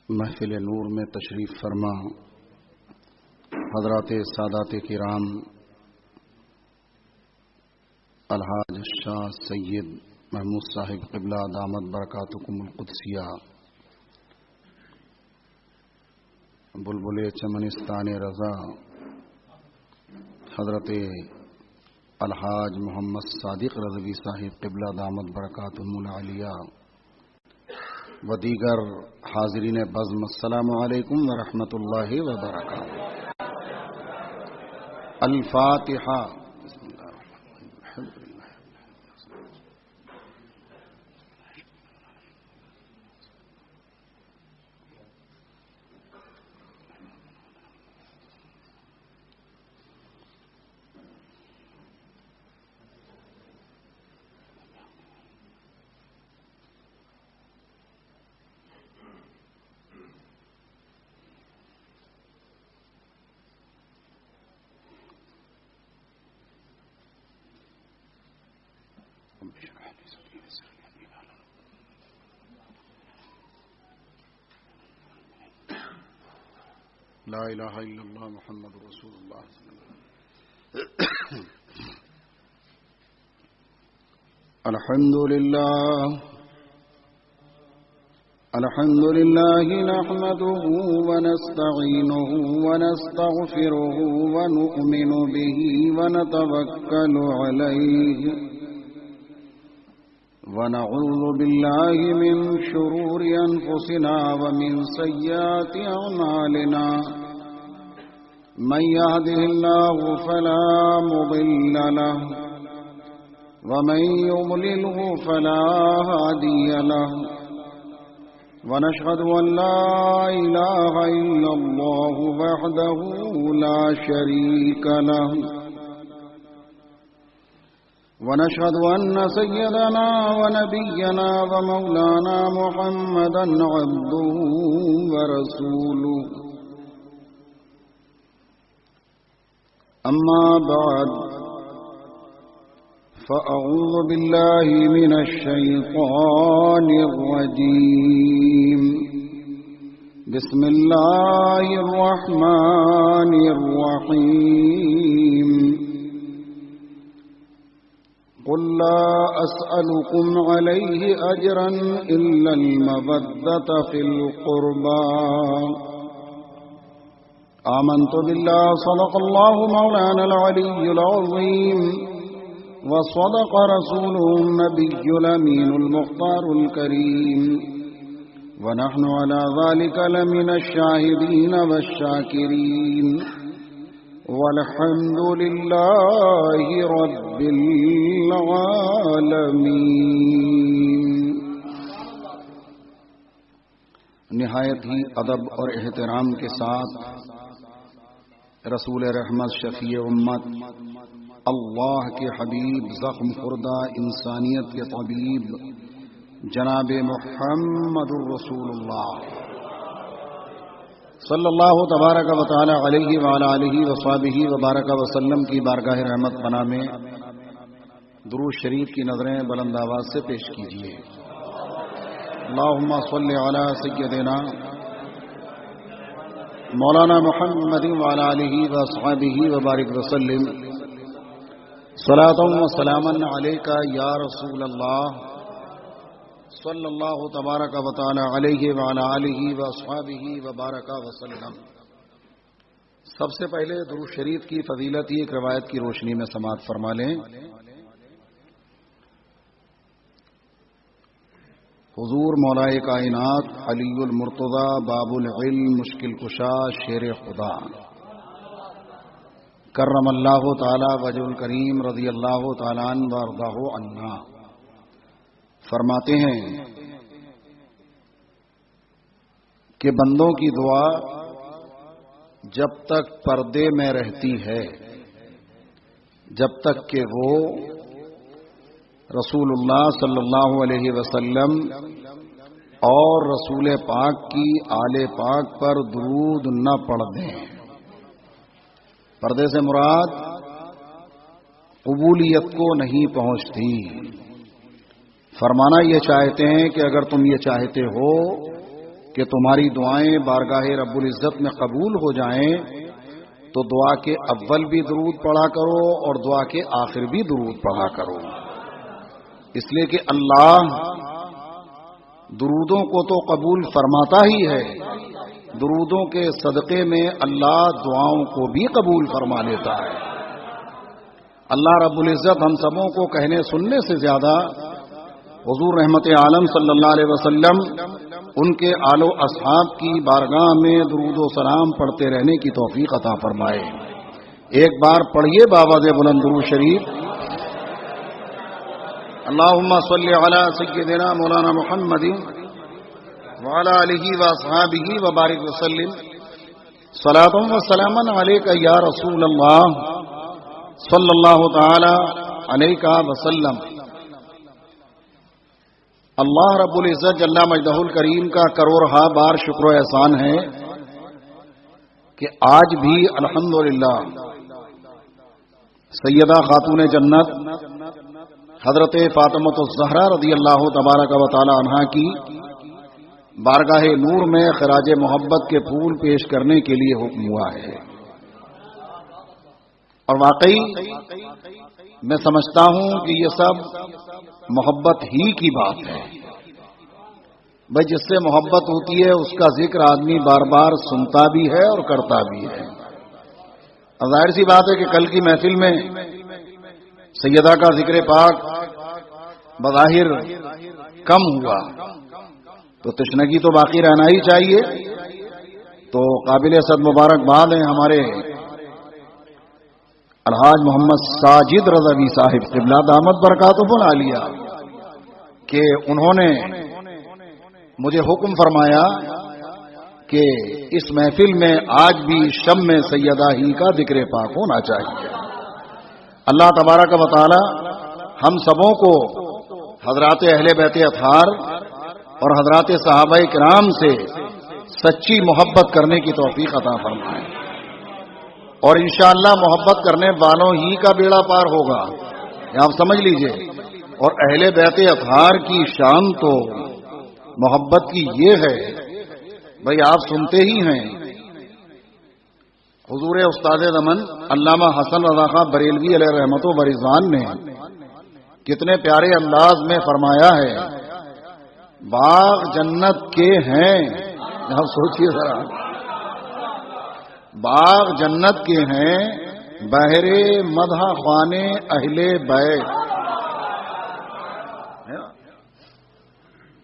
محفل نور میں تشریف فرما حضرات سادات کرام الحاج شاہ سید محمود صاحب قبلہ دامت برکاتکم القدسیہ بلبل چمنستان رضا حضرت الحاج محمد صادق رضوی صاحب قبلہ دامت برکاتہم العالیہ و دیگر حاضرین بزم السلام علیکم ورحمۃ اللہ وبرکاتہ۔ الفاتحہ۔ لا الہ الا اللہ محمد رسول اللہ۔ الحمد للہ نحمده ونستعینه ونستغفره ونؤمن به ونتوکل علیہ ونعوذ باللہ من شرور انفسنا ومن سیئات اعمالنا من يهده الله فلا مضل له ومن يضلله فلا هادي له ونشهد ان لا اله الا الله وحده لا شريك له ونشهد أن سيدنا ونبينا ومولانا محمدا عبده ورسوله أما بعد فأعوذ بالله من الشيطان الرجيم بسم الله الرحمن الرحيم قل لا أسألكم عليه أجرا إلا المودة في القربى آمنت بالله صدق الله مولانا العلي العظيم وصدق رسوله النبي الأمين المختار الكريم ونحن على ذلك لمن الشاهدين والشاكرين والحمد للہ رب العالمین۔ نہایت ہی ادب اور احترام کے ساتھ رسول رحمت شفیع امت اللہ کے حبیب زخم خوردہ انسانیت کے طبیب جناب محمد الرسول اللہ صلی اللہ تبارک و تعالی علیہ وعلی آلہ وصحبہ وبارک وسلم کی بارگاہ رحمت پناہ میں درود شریف کی نظریں بلند آواز سے پیش کیجیے۔ اللہم صلی علی سیدنا مولانا محمد وعلی آلہ وصحبہ وبارک وسلم صلاۃ و سلاما علیک یا رسول اللہ صلی اللہ تبارک و تعالی علیہ وعلی آلہ واصحابہ وبارک وسلم۔ سب سے پہلے درود شریف کی فضیلت ایک روایت کی روشنی میں سماعت فرما لیں۔ حضور مولائے کائنات علی المرتضی باب العلم مشکل کشا شیر خدا کرم اللہ تعالی وجہ الکریم رضی اللہ تعالی عنہ وارضہ عنا فرماتے ہیں کہ بندوں کی دعا جب تک پردے میں رہتی ہے، جب تک کہ وہ رسول اللہ صلی اللہ علیہ وسلم اور رسول پاک کی آل پاک پر درود نہ پڑھ دیں۔ پردے سے مراد قبولیت کو نہیں پہنچتی۔ فرمانا یہ چاہتے ہیں کہ اگر تم یہ چاہتے ہو کہ تمہاری دعائیں بارگاہ رب العزت میں قبول ہو جائیں تو دعا کے اول بھی درود پڑھا کرو اور دعا کے آخر بھی درود پڑھا کرو، اس لیے کہ اللہ درودوں کو تو قبول فرماتا ہی ہے، درودوں کے صدقے میں اللہ دعاؤں کو بھی قبول فرما لیتا ہے۔ اللہ رب العزت ہم سبوں کو کہنے سننے سے زیادہ حضور رحمت عالم صلی اللہ علیہ وسلم ان کے آل و اصحاب کی بارگاہ میں درود و سلام پڑھتے رہنے کی توفیق عطا فرمائے۔ ایک بار پڑھیے باوجہ بلند درود شریف، اللہم صلی علی سیدنا مولانا محمد وعلی آلہ واصحابہ وبارک وسلم، صلاۃ و سلاما علیک یا رسول اللہ صلی اللہ تعالی علیہ وسلم۔ اللہ رب العزت جل مجدہ الکریم کا کروڑہا بار شکر و احسان ہے کہ آج بھی الحمدللہ سیدہ خاتون جنت حضرت فاطمۃ الزہرا رضی اللہ تبارک و تعالی عنہا کی بارگاہ نور میں خراج محبت کے پھول پیش کرنے کے لیے حکم ہوا ہے، اور واقعی میں سمجھتا ہوں کہ یہ سب محبت ہی کی بات ہے۔ بھائی جس سے محبت ہوتی ہے اس کا ذکر آدمی بار بار سنتا بھی ہے اور کرتا بھی ہے۔ ظاہر سی بات ہے کہ کل کی محفل میں سیدہ کا ذکر پاک بظاہر کم ہوا تو تشنگی تو باقی رہنا ہی چاہیے، تو قابل صد مبارکباد ہیں ہمارے الحاج محمد ساجد رضوی صاحب قبلہ دامت برکاتہ العالیہ کہ انہوں نے مجھے حکم فرمایا کہ اس محفل میں آج بھی شم میں سیدہ ہی کا ذکر پاک ہونا چاہیے۔ اللہ تبارک و تعالی ہم سبوں کو حضرات اہل بیت اطہار اور حضرات صحابہ کرام سے سچی محبت کرنے کی توفیق عطا فرمائے، اور انشاءاللہ محبت کرنے والوں ہی کا بیڑا پار ہوگا، آپ سمجھ لیجئے۔ اور اہل بیت اطہار کی شان تو محبت کی یہ ہے، بھئی آپ سنتے ہی ہیں حضور استاد دمن علامہ حسن رضا خان بریلوی علیہ رحمت و رضوان نے کتنے پیارے انداز میں فرمایا ہے، باغ جنت کے ہیں، آپ سوچئے ذرا، باغ جنت کے ہیں بہر مدح خوانے اہل بیت۔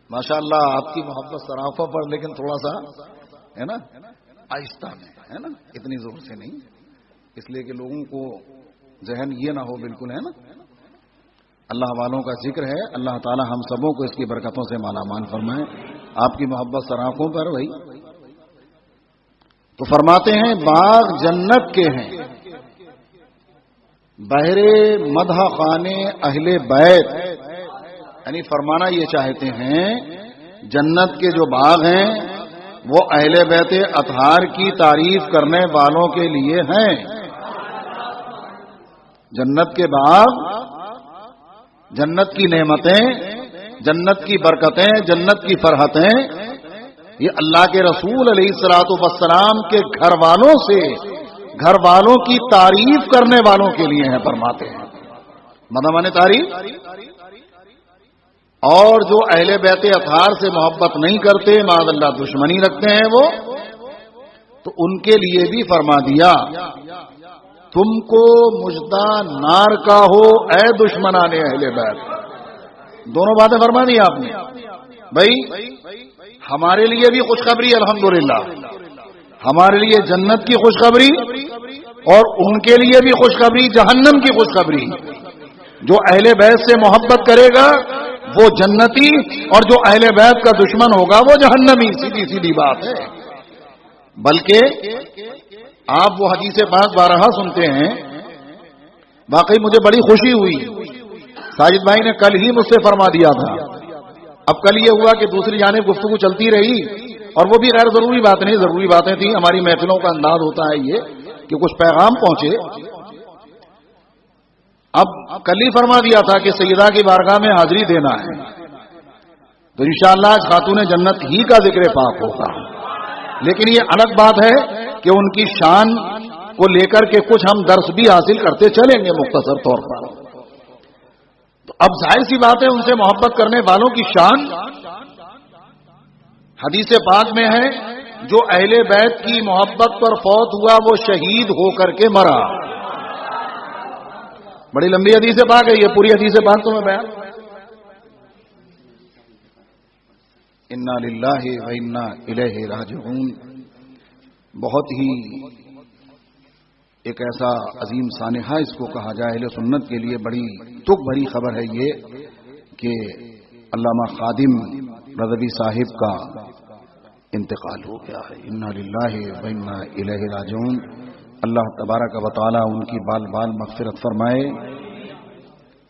ماشاء اللہ آپ کی محبت سرافہ پر، لیکن تھوڑا سا ہے نا آہستہ میں، ہے نا، اتنی زور سے نہیں، اس لیے کہ لوگوں کو ذہن یہ نہ ہو، بالکل ہے نا۔ اللہ والوں کا ذکر ہے، اللہ تعالی ہم سبوں کو اس کی برکتوں سے مالا مال فرمائے۔ آپ کی محبت سراخوں پر بھائی تو فرماتے ہیں باغ جنت کے ہیں بہر مدح خانے اہل بیت، یعنی فرمانا یہ چاہتے ہیں جنت کے جو باغ ہیں وہ اہل بیت اطہار کی تعریف کرنے والوں کے لیے ہیں۔ جنت کے باغ، جنت کی نعمتیں، جنت کی برکتیں، جنت کی فرحتیں، یہ اللہ کے رسول علیہ الصلوۃ والسلام کے گھر والوں سے، گھر والوں کی تعریف کرنے والوں کے لیے ہیں، فرماتے ہیں مدامن تعریف۔ اور جو اہل بیت اطہار سے محبت نہیں کرتے، معاذ اللہ دشمنی رکھتے ہیں وہ، تو ان کے لیے بھی فرما دیا تم کو مجدہ نار کا ہو اے دشمنان اہل بیت۔ دونوں باتیں فرما دی آپ نے۔ بھائی ہمارے لیے بھی خوشخبری الحمدللہ، ہمارے لیے جنت کی خوشخبری اور ان کے لیے بھی خوشخبری جہنم کی خوشخبری۔ جو اہل بیت سے محبت کرے گا وہ جنتی، اور جو اہل بیت کا دشمن ہوگا وہ جہنمی، سیدھی سیدھی بات ہے۔ بلکہ آپ وہ حدیث پاک بارہا سنتے ہیں، واقعی مجھے بڑی خوشی ہوئی، ساجد بھائی نے کل ہی مجھ سے فرما دیا تھا، اب کل یہ ہوا کہ دوسری جانب گفتگو چلتی رہی، اور وہ بھی غیر ضروری بات نہیں، ضروری باتیں تھیں، ہماری محفلوں کا انداز ہوتا ہے یہ کہ کچھ پیغام پہنچے۔ اب کل ہی فرما دیا تھا کہ سیدہ کی بارگاہ میں حاضری دینا ہے، تو انشاءاللہ آج خاتون جنت ہی کا ذکر پاک ہوگا. لیکن یہ الگ بات ہے کہ ان کی شان کو لے کر کے کچھ ہم درس بھی حاصل کرتے چلیں گے مختصر طور پر. تو اب ظاہر سی بات ہے ان سے محبت کرنے والوں کی شان حدیث پاک میں ہے، جو اہل بیت کی محبت پر فوت ہوا وہ شہید ہو کر کے مرا. بڑی لمبی حدیث پاک ہے یہ، پوری حدیث پاک تو میں بیان. انا للہ و انا الیہ راجعون بہت ہی ایک ایسا عظیم سانحہ اس کو کہا جائے اہل سنت کے لیے. بڑی دکھ بھری خبر ہے یہ کہ علامہ خادم رضوی صاحب کا انتقال ہو گیا ہے. انا للہ و انا الیہ راجعون. اللہ تبارک و تعالی ان کی بال بال مغفرت فرمائے.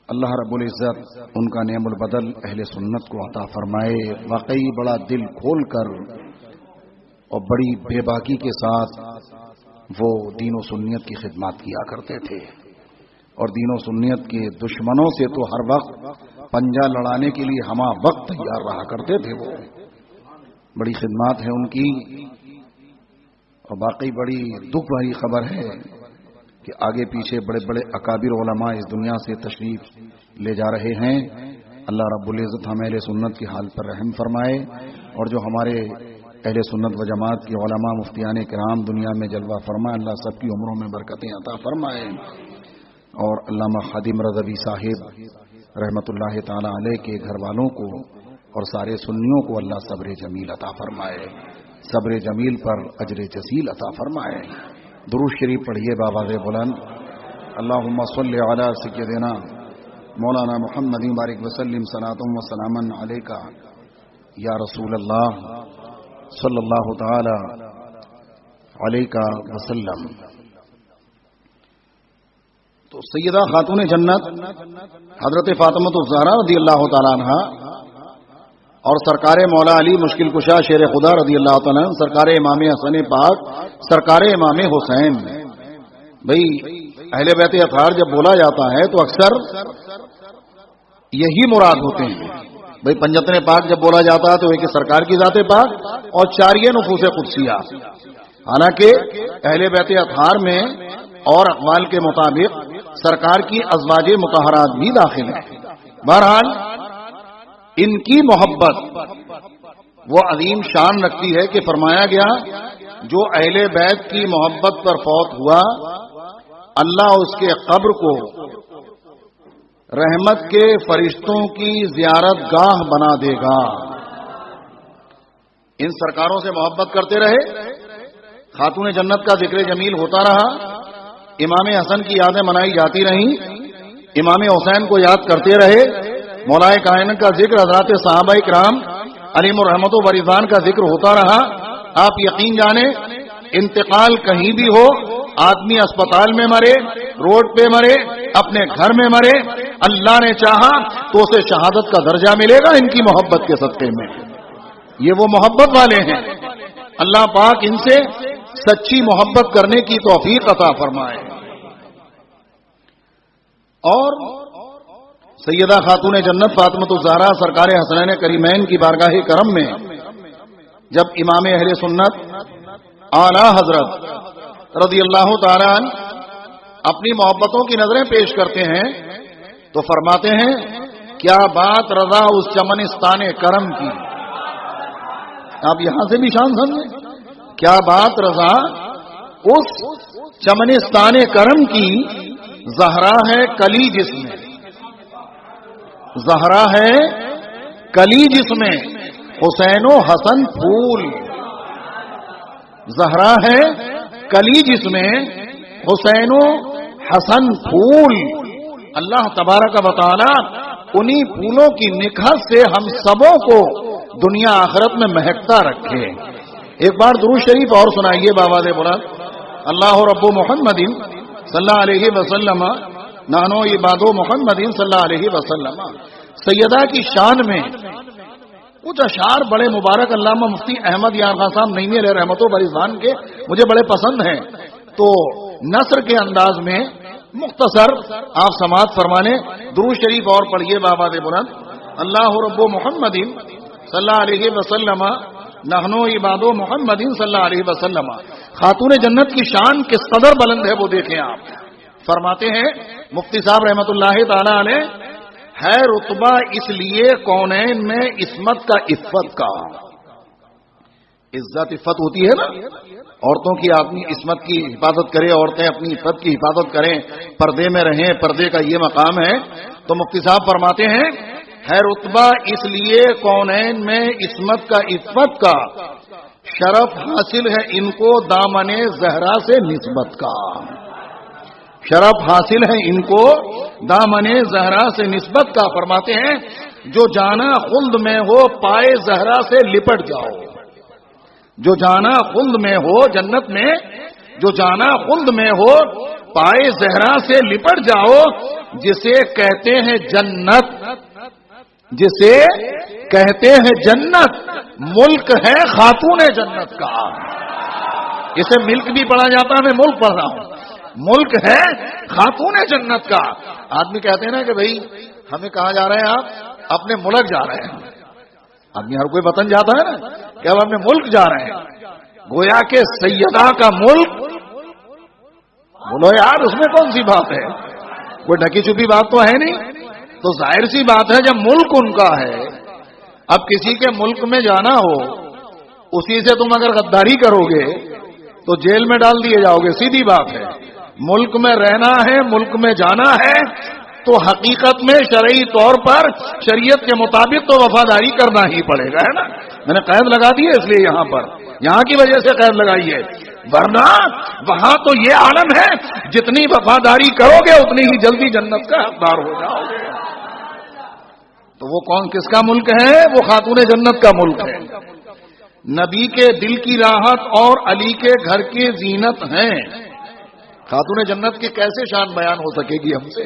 اللہ رب العزت ان کا نعم البدل اہل سنت کو عطا فرمائے. واقعی بڑا دل کھول کر اور بڑی بے باکی کے ساتھ وہ دین و سنیت کی خدمات کیا کرتے تھے، اور دین و سنیت کے دشمنوں سے تو ہر وقت پنجہ لڑانے کے لیے ہمہ وقت تیار رہا کرتے تھے. وہ بڑی خدمات ہیں ان کی، اور باقی بڑی دکھ بھری خبر ہے کہ آگے پیچھے بڑے بڑے اکابر علماء اس دنیا سے تشریف لے جا رہے ہیں. اللہ رب العزت ہم اہل سنت کی حال پر رحم فرمائے، اور جو ہمارے اہل سنت و جماعت کی علماء مفتیان کرام دنیا میں جلوہ فرمائے، اللہ سب کی عمروں میں برکتیں عطا فرمائے. اور علامہ خادم رضوی صاحب رحمت اللہ تعالی علیہ کے گھر والوں کو اور سارے سنیوں کو اللہ صبر جمیل عطا فرمائے. صبر جمیل پر اجر جزیل عطا فرمائے. درود شریف پڑھیے بآواز بلند. اللہم صلی علی سیدنا مولانا محمد بارک وسلم صلاۃ و سلاما علیک یا رسول اللہ صلی اللہ تعالی علیہ وسلم. تو سیدہ خاتون جنت حضرت فاطمہ الزہرا رضی اللہ تعالی عنہا اور سرکار مولا علی مشکل کشا شیر خدا رضی اللہ تعالی عنہ، سرکار امام حسن پاک، سرکار امام حسین. بھئی اہل بیت اطہار جب بولا جاتا ہے تو اکثر یہی مراد ہوتے ہیں. بھئی پنجتن پاک جب بولا جاتا ہے تو ایک سرکار کی ذات پاک اور چاریہ نفوس قدسیہ. حالانکہ اہل بیت اطہار میں اور اقوال کے مطابق سرکار کی ازواج مطہرات بھی داخل ہیں. بہرحال ان کی محبت وہ عظیم شان رکھتی ہے کہ فرمایا گیا جو اہل بیت کی محبت پر فوت ہوا اللہ اس کے قبر کو رحمت کے فرشتوں کی زیارت گاہ بنا دے گا. ان سرکاروں سے محبت کرتے رہے، خاتون جنت کا ذکر جمیل ہوتا رہا، امام حسن کی یادیں منائی جاتی رہیں، امام حسین کو یاد کرتے رہے، مولا کائنات کا ذکر، حضرات صحابہ کرام علیہم الرحمت و رضوان کا ذکر ہوتا رہا. آپ یقین جانیں انتقال کہیں بھی ہو، آدمی اسپتال میں مرے، روڈ پہ مرے، اپنے گھر میں مرے، اللہ نے چاہا تو اسے شہادت کا درجہ ملے گا ان کی محبت کے صدقے میں. یہ وہ محبت والے ہیں، اللہ پاک ان سے سچی محبت کرنے کی توفیق عطا فرمائے. اور سیدہ خاتون جنت فاطمۃ الزہرا سرکار حسنین کریمین کی بارگاہ کرم میں جب امام اہل سنت اعلی حضرت رضی اللہ تعالی عنہ اپنی محبتوں کی نظریں پیش کرتے ہیں تو فرماتے ہیں کیا بات رضا اس چمنستان کرم کی. آپ یہاں سے بھی شان سمجھیں، کیا بات رضا اس چمنستان کرم کی. زہرا ہے کلی جس میں، زہرا ہے کلی جس میں حسین و حسن پھول. زہرا ہے کلی جس میں حسین و حسن پھول. اللہ تبارک و تعالی انہی پھولوں کی نکھت سے ہم سبوں کو دنیا آخرت میں مہکتا رکھے. ایک بار درود شریف اور سنائیے بآواز بلند. اللہ رب محمد صلی اللہ علیہ وسلم نانو عباد محمد صلی اللہ علیہ وسلم. سیدہ کی شان میں کچھ اشعار بڑے مبارک علامہ مفتی احمد یار خان صاحب نعیمی علیہ رحمت و رضوان کے مجھے بڑے پسند ہیں. تو نثر کے انداز میں مختصر آپ سماعت فرمانے. درود شریف اور پڑھیے بآواز بلند. اللہ رب محمد صلی اللہ علیہ وسلم نحنو عباد محمد صلی اللہ علیہ وسلم. خاتون جنت کی شان کس قدر بلند ہے وہ دیکھیں آپ. فرماتے ہیں مفتی صاحب رحمت اللہ تعالی علیہ، ہے رتبہ اس لیے کونین میں عصمت کا، عفت کا. عزت عفت ہوتی ہے نا، عورتوں کی اپنی عصمت کی حفاظت کرے، عورتیں اپنی عفت کی حفاظت کریں، پردے میں رہیں، پردے کا یہ مقام ہے. تو مفتی صاحب فرماتے ہیں ہے رتبہ اس لیے کونین میں عصمت کا، عفت کا، شرف حاصل ہے ان کو دامن زہرا سے نسبت کا. شرف حاصل ہے ان کو دامن زہرا سے نسبت کا. فرماتے ہیں جو جانا خلد میں ہو پائے زہرا سے لپٹ جاؤ. جو جانا خلد میں ہو جنت میں، جو جانا خلد میں ہو پائے زہرا سے لپٹ جاؤ. جسے کہتے ہیں جنت، جسے کہتے ہیں جنت، ملک ہے خاتون جنت کا. اسے ملک بھی پڑھا جاتا ہے، میں ملک پڑھ رہا ہوں. ملک ہے خاتون جنت کا. آدمی کہتے ہیں نا کہ بھائی ہمیں کہاں جا رہے ہیں آپ؟ اپنے ملک جا رہے ہیں. آدمی ہر کوئی وطن جاتا ہے نا کہ اب اپنے ملک جا رہے ہیں. گویا کہ سیدہ کا ملک. بولو یار اس میں کون سی بات ہے؟ کوئی ڈھکی چھپی بات تو ہے نہیں. تو ظاہر سی بات ہے جب ملک ان کا ہے، اب کسی کے ملک میں جانا ہو، اسی سے تم اگر غداری کرو گے تو جیل میں ڈال دیے جاؤ گے. سیدھی بات ہے. ملک میں رہنا ہے، ملک میں جانا ہے تو حقیقت میں شرعی طور پر شریعت کے مطابق تو وفاداری کرنا ہی پڑے گا، ہے نا. میں نے قید لگا دی ہے اس لیے یہاں پر، یہاں کی وجہ سے قید لگائی ہے، ورنہ وہاں تو یہ عالم ہے جتنی وفاداری کرو گے اتنی ہی جلدی جنت کا حقدار ہو جاؤ گے. تو وہ کون کس کا ملک ہے؟ وہ خاتون جنت کا ملک ہے. نبی کے دل کی راحت اور علی کے گھر کی زینت ہیں. خاتون جنت کی کیسے شان بیان ہو سکے گی ہم سے؟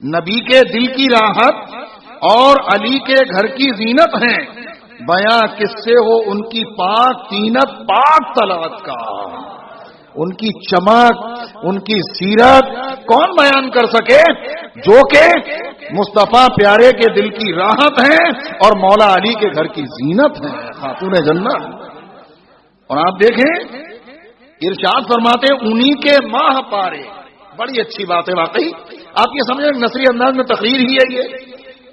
نبی کے دل کی راحت اور علی کے گھر کی زینت ہیں. بیاں کس سے ہو ان کی پاک تینت، پاک طلعت کا. ان کی چمک، ان کی سیرت کون بیان کر سکے جو کہ مصطفیٰ پیارے کے دل کی راحت ہیں اور مولا علی کے گھر کی زینت ہیں خاتون جنت. اور آپ دیکھیں ارشاد فرماتے انہی کے ماہ پارے. بڑی اچھی بات ہے واقعی. آپ یہ سمجھیں نثری انداز میں تقریر ہی ہے یہ.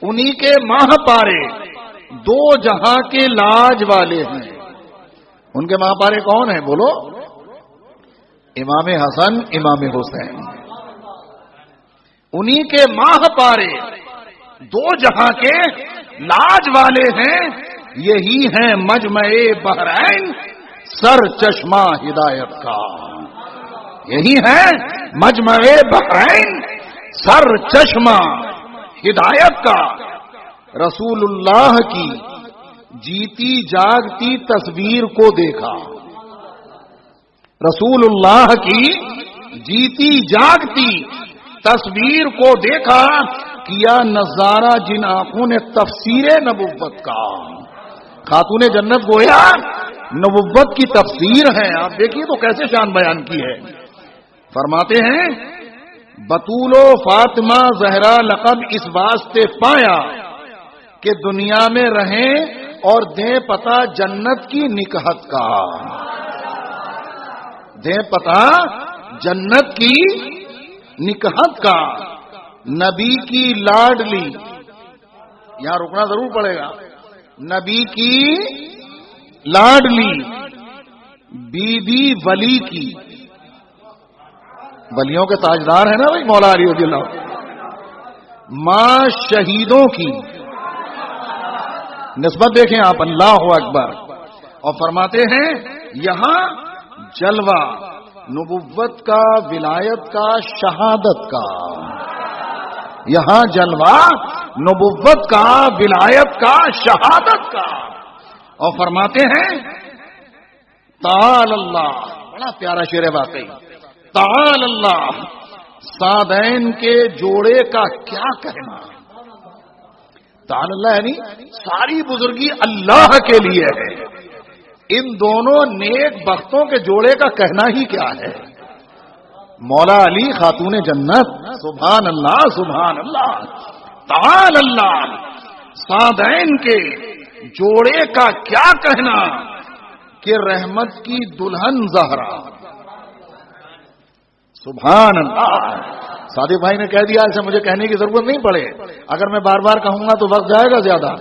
انہی کے ماہ پارے دو جہاں کے لاج والے ہیں. ان کے ماہ پارے کون ہیں بولو؟ امام حسن، امام حسین. انہی کے ماہ پارے دو جہاں کے لاج والے ہیں. یہی ہیں مجمع بحرین سر چشمہ ہدایت کا. یہی ہے مجمع بحرین سر چشمہ ہدایت کا. رسول اللہ کی جیتی جاگتی تصویر کو دیکھا. رسول اللہ کی جیتی جاگتی تصویر کو دیکھا. کیا نظارہ جن آنکھوں نے تفسیر نبوت کا. خاتون جنت گویا نبوت کی تفسیر ہے. آپ دیکھیے تو کیسے شان بیان کی ہے. فرماتے ہیں بطول و فاطمہ زہرا لقب اس واسطے پایا کہ دنیا میں رہیں اور دیں پتہ جنت کی نکہت کا. دیں پتہ جنت کی نکہت کا. نبی کی لاڈلی، یہاں رکنا ضرور پڑے گا. نبی کی لاڈلی بی بی ولی کی. ولیوں کے تاجدار ہیں نا بھائی مولا علی رضی اللہ. ماں شہیدوں کی نسبت دیکھیں آپ. اللہ اکبر. اور فرماتے ہیں یہاں جلوہ نبوت کا، ولایت کا، شہادت کا. یہاں جلوہ نبوت کا، ولایت کا، شہادت کا. اور فرماتے ہیں تعالی اللہ. بڑا پیارا شعر ہے واقعی. تعالی اللہ سادین کے جوڑے کا کیا کہنا. تعالی اللہ یعنی ساری بزرگی اللہ کے لیے ہے. ان دونوں نیک بختوں کے جوڑے کا کہنا ہی کیا ہے. مولا علی خاتون جنت. سبحان اللہ سبحان اللہ. تعالی اللہ سادین کے جوڑے کا کیا کہنا کہ رحمت کی دلہن زہرا. سبحان اللہ. صادق بھائی نے کہہ دیا، ایسے مجھے کہنے کی ضرورت نہیں پڑے. اگر میں بار بار کہوں گا تو وقت جائے گا زیادہ،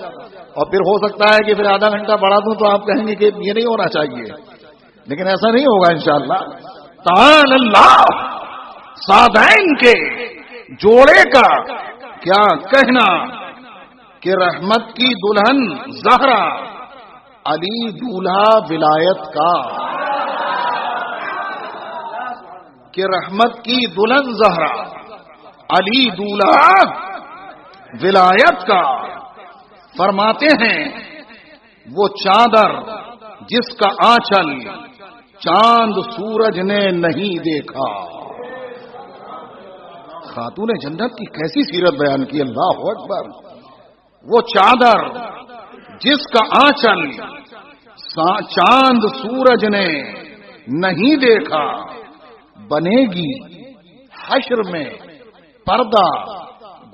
اور پھر ہو سکتا ہے کہ پھر آدھا گھنٹہ بڑھا دوں تو آپ کہیں گے کہ یہ نہیں ہونا چاہیے، لیکن ایسا نہیں ہوگا انشاءاللہ. تعالی اللہ. سادین کے جوڑے کا کیا کہنا کہ رحمت کی دلہن زہرا، علی دولہا ولایت کا. کہ رحمت کی دلہن زہرا، علی دولہا ولایت کا. فرماتے ہیں وہ چادر جس کا آنچل چاند سورج نے نہیں دیکھا. خاتون جنت کی کیسی سیرت بیان کی، اللہ اکبر. وہ چادر جس کا آنچل چاند سورج نے نہیں دیکھا، بنے گی حشر میں پردہ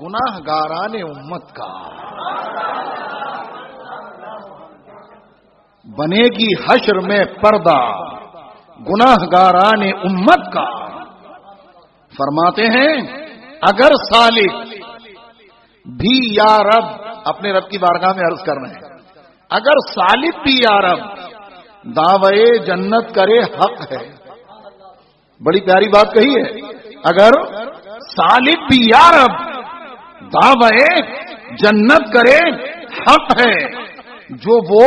گناہ گاران امت کا. بنے گی حشر میں پردہ گناہ گاران امت کا. فرماتے ہیں اگر سالک بھی یا رب، اپنے رب کی بارگاہ میں عرض کر رہے ہیں، اگر سالک بھی یا رب دعوے جنت کرے حق ہے. بڑی پیاری بات کہی ہے. اگر سالک بھی یا رب دعوے جنت کرے حق ہے، جو وہ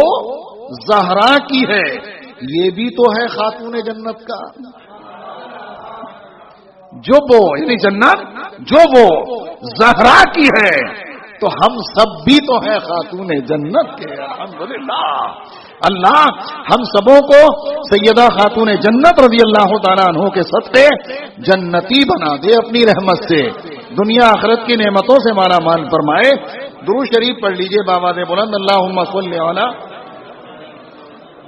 زہرا کی ہے یہ بھی تو ہے خاتون جنت کا. جو وہ یعنی جنت جو وہ زہرا کی ہے تو ہم سب بھی تو ہیں خاتون جنت کے. الحمدللہ. اللہ ہم سبوں کو سیدہ خاتون جنت رضی اللہ تعالیٰ عنہ کے صدقے جنتی بنا دے اپنی رحمت سے. دنیا آخرت کی نعمتوں سے مالا مال فرمائے. درود شریف پڑھ لیجئے بابا دے بلند. اللہم صلی علی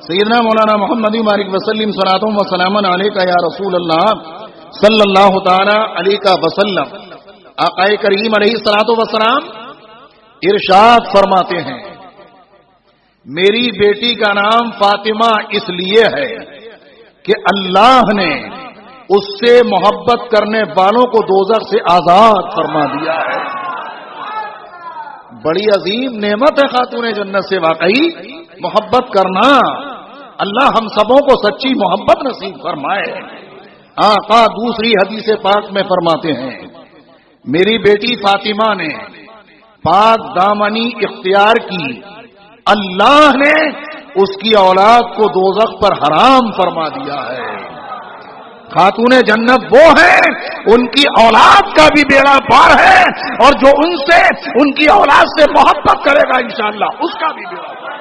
سیدنا مولانا محمد مبارک وسلم صلاۃ و سلام علیک یا رسول اللہ صلی اللہ تعالی علیہ وسلم. آقا کریم علیہ الصلوۃ والسلام ارشاد فرماتے ہیں میری بیٹی کا نام فاطمہ اس لیے ہے کہ اللہ نے اس سے محبت کرنے والوں کو دوزخ سے آزاد فرما دیا ہے. بڑی عظیم نعمت ہے خاتون جنت سے واقعی محبت کرنا. اللہ ہم سبوں کو سچی محبت نصیب فرمائے. آقا دوسری حدیث پاک میں فرماتے ہیں میری بیٹی فاطمہ نے پاک دامنی اختیار کی، اللہ نے اس کی اولاد کو دوزخ پر حرام فرما دیا ہے. خاتون جنت وہ ہیں ان کی اولاد کا بھی بیڑا پار ہے، اور جو ان سے ان کی اولاد سے محبت کرے گا انشاءاللہ اس کا بھی بیڑا پار.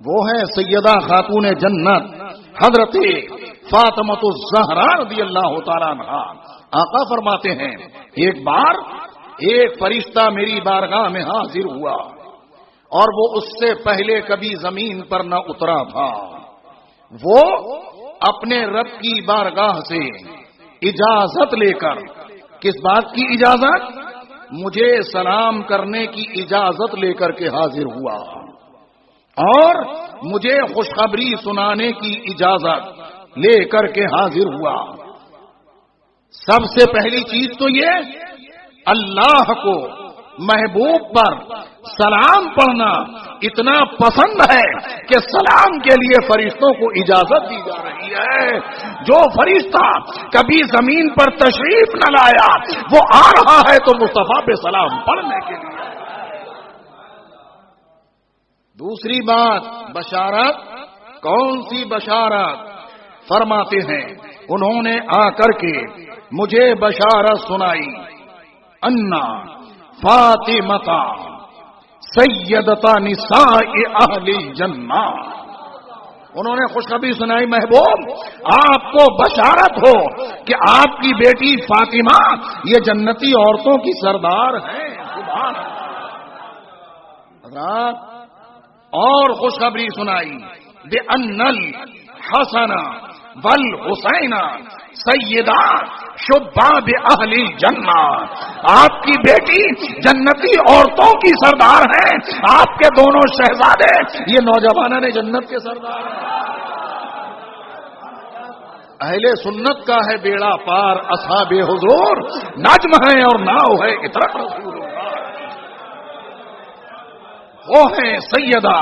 وہ ہے سیدہ خاتون جنت حضرت فاطمہ الزہرا رضی اللہ تعالیٰ عنہا. آقا فرماتے ہیں ایک بار ایک فرشتہ میری بارگاہ میں حاضر ہوا اور وہ اس سے پہلے کبھی زمین پر نہ اترا تھا. وہ اپنے رب کی بارگاہ سے اجازت لے کر، کس بات کی اجازت؟ مجھے سلام کرنے کی اجازت لے کر کے حاضر ہوا اور مجھے خوشخبری سنانے کی اجازت لے کر کے حاضر ہوا. سب سے پہلی چیز تو یہ اللہ کو محبوب پر سلام پڑھنا اتنا پسند ہے کہ سلام کے لیے فرشتوں کو اجازت دی جا رہی ہے. جو فرشتہ کبھی زمین پر تشریف نہ لایا وہ آ رہا ہے تو مصطفیٰ پہ سلام پڑھنے کے لیے. دوسری بات بشارت. کون سی بشارت؟ فرماتے ہیں انہوں نے آ کر کے مجھے بشارت سنائی انا فاطمہ سیدتا نساء اہل جنہ. انہوں نے خوشخبری سنائی محبوب آپ کو بشارت ہو کہ آپ کی بیٹی فاطمہ یہ جنتی عورتوں کی سردار ہیں. سبحان اللہ. اور خوشخبری سنائی بے ان الحسن والحسین سیدہ شباب اہل الجنہ، آپ کی بیٹی جنتی عورتوں کی سردار ہیں، آپ کے دونوں شہزادے یہ نوجوانان جنت کے سردار ہیں۔ اہل سنت کا ہے بیڑا پار، اصحاب حضور نجم ہے اور ناؤ ہے اطرت رسول اللہ۔ وہ ہیں سیدہ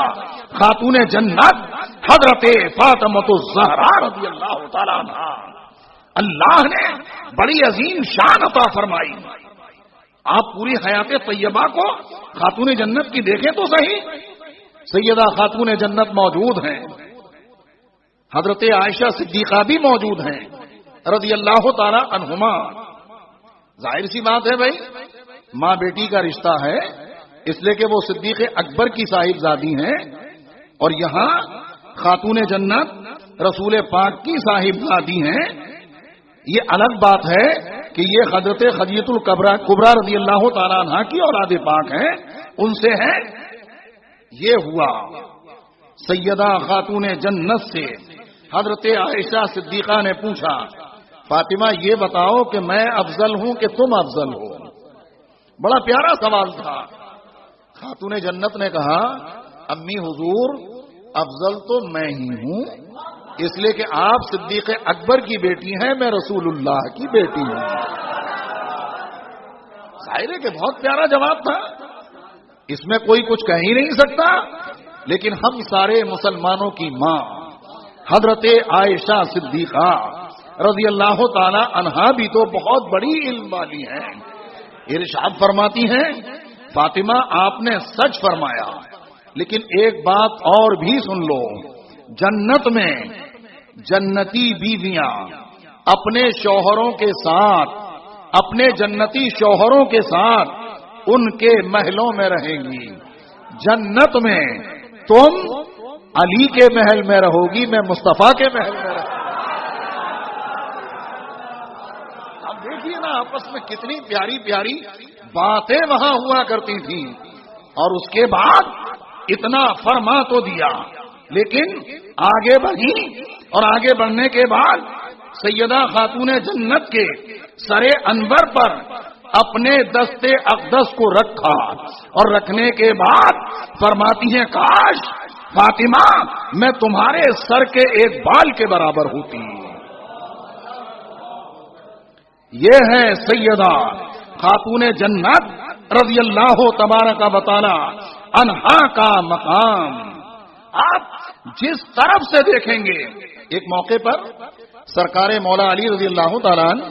خاتون جنت حضرت فاطمہ الزہرا رضی اللہ تعالیٰ عنہا۔ اللہ نے بڑی عظیم شان عطا فرمائی۔ آپ پوری حیات طیبہ کو خاتون جنت کی دیکھیں تو صحیح، سیدہ خاتون جنت موجود ہیں، حضرت عائشہ صدیقہ بھی موجود ہیں رضی اللہ تعالی عنہما۔ ظاہر سی بات ہے بھائی، ماں بیٹی کا رشتہ ہے، اس لیے کہ وہ صدیق اکبر کی صاحبزادی ہیں، اور یہاں خاتون جنت رسول پاک کی صاحبزادی ہیں۔ یہ الگ بات ہے کہ یہ حضرت خدیجہ الکبریٰ رضی اللہ تعالی عنہا کی اولاد پاک ہیں، ان سے ہے۔ یہ ہوا سیدہ خاتون جنت سے حضرت عائشہ صدیقہ نے پوچھا، فاطمہ یہ بتاؤ کہ میں افضل ہوں کہ تم افضل ہو؟ بڑا پیارا سوال تھا۔ خاتون جنت نے کہا، امی حضور افضل تو میں ہی ہوں، اس لیے کہ آپ صدیق اکبر کی بیٹی ہیں، میں رسول اللہ کی بیٹی ہوں۔ ظاہر ہے کہ بہت پیارا جواب تھا، اس میں کوئی کچھ کہہ ہی نہیں سکتا، لیکن ہم سارے مسلمانوں کی ماں حضرت عائشہ صدیقہ رضی اللہ تعالی عنہا بھی تو بہت بڑی علم والی ہیں۔ ارشاد فرماتی ہیں، فاطمہ آپ نے سچ فرمایا، لیکن ایک بات اور بھی سن لو، جنت میں جنتی بیویاں اپنے شوہروں کے ساتھ، اپنے جنتی شوہروں کے ساتھ ان کے محلوں میں رہیں گی۔ جنت میں تم علی کے محل میں رہو گی، میں مصطفیٰ کے محل میں رہوں گی۔ اب دیکھیے نا آپس میں کتنی پیاری پیاری باتیں وہاں ہوا کرتی تھیں، اور اس کے بعد اتنا فرما تو دیا، لیکن آگے بڑھی، اور آگے بڑھنے کے بعد سیدہ خاتون جنت کے سر انور پر اپنے دست اقدس کو رکھا، اور رکھنے کے بعد فرماتی ہیں، کاش فاطمہ میں تمہارے سر کے ایک بال کے برابر ہوتی۔ یہ ہے سیدہ خاتون جنت رضی اللہ تبارک و تعالی عنہا کا مقام۔ آپ جس طرف سے دیکھیں گے، ایک موقع پر سرکار مولا علی رضی اللہ تعالیٰ عنہ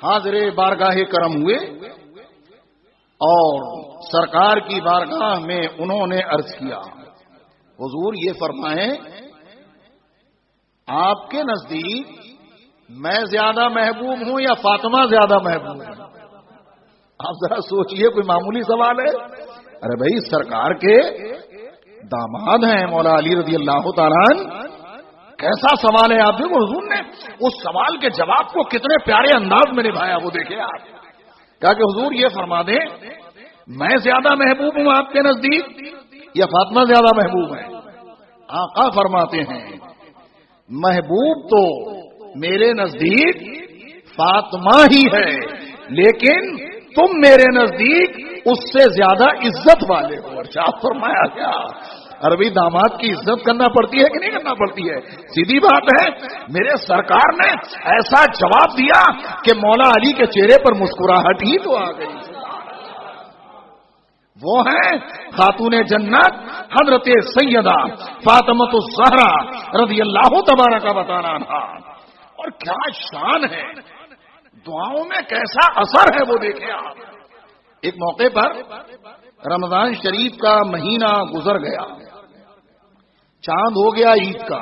حاضر بارگاہ کرم ہوئے، اور سرکار کی بارگاہ میں انہوں نے عرض کیا، حضور یہ فرمائیں آپ کے نزدیک میں زیادہ محبوب ہوں یا فاطمہ زیادہ محبوب ہے؟ آپ ذرا سوچئے، کوئی معمولی سوال ہے؟ ارے بھائی سرکار کے داماد ہیں مولا علی رضی اللہ تعالیٰ عنہ، کیسا سوال ہے؟ آپ دیکھو حضور نے اس سوال کے جواب کو کتنے پیارے انداز میں نبھایا، وہ دیکھیں آپ۔ کہا کہ حضور یہ فرما دیں میں زیادہ محبوب ہوں آپ کے نزدیک یا فاطمہ زیادہ محبوب ہے؟ آقا فرماتے ہیں محبوب تو میرے نزدیک فاطمہ ہی ہے، لیکن تم میرے نزدیک اس سے زیادہ عزت والے ہو۔ ارشاد فرمایا کیا عربی داماد کی عزت کرنا پڑتی ہے کہ نہیں کرنا پڑتی ہے؟ سیدھی بات ہے، میرے سرکار نے ایسا جواب دیا کہ مولا علی کے چہرے پر مسکراہٹ ہی تو آ گئی۔ وہ ہیں خاتون جنت حضرت سیدہ فاطمہ الزہرا رضی اللہ تبارک و تعالی عنہا۔ اور کیا شان ہے، دعاؤں میں کیسا اثر ہے وہ دیکھیں آپ۔ ایک موقع پر رمضان شریف کا مہینہ گزر گیا، چاند ہو گیا عید کا،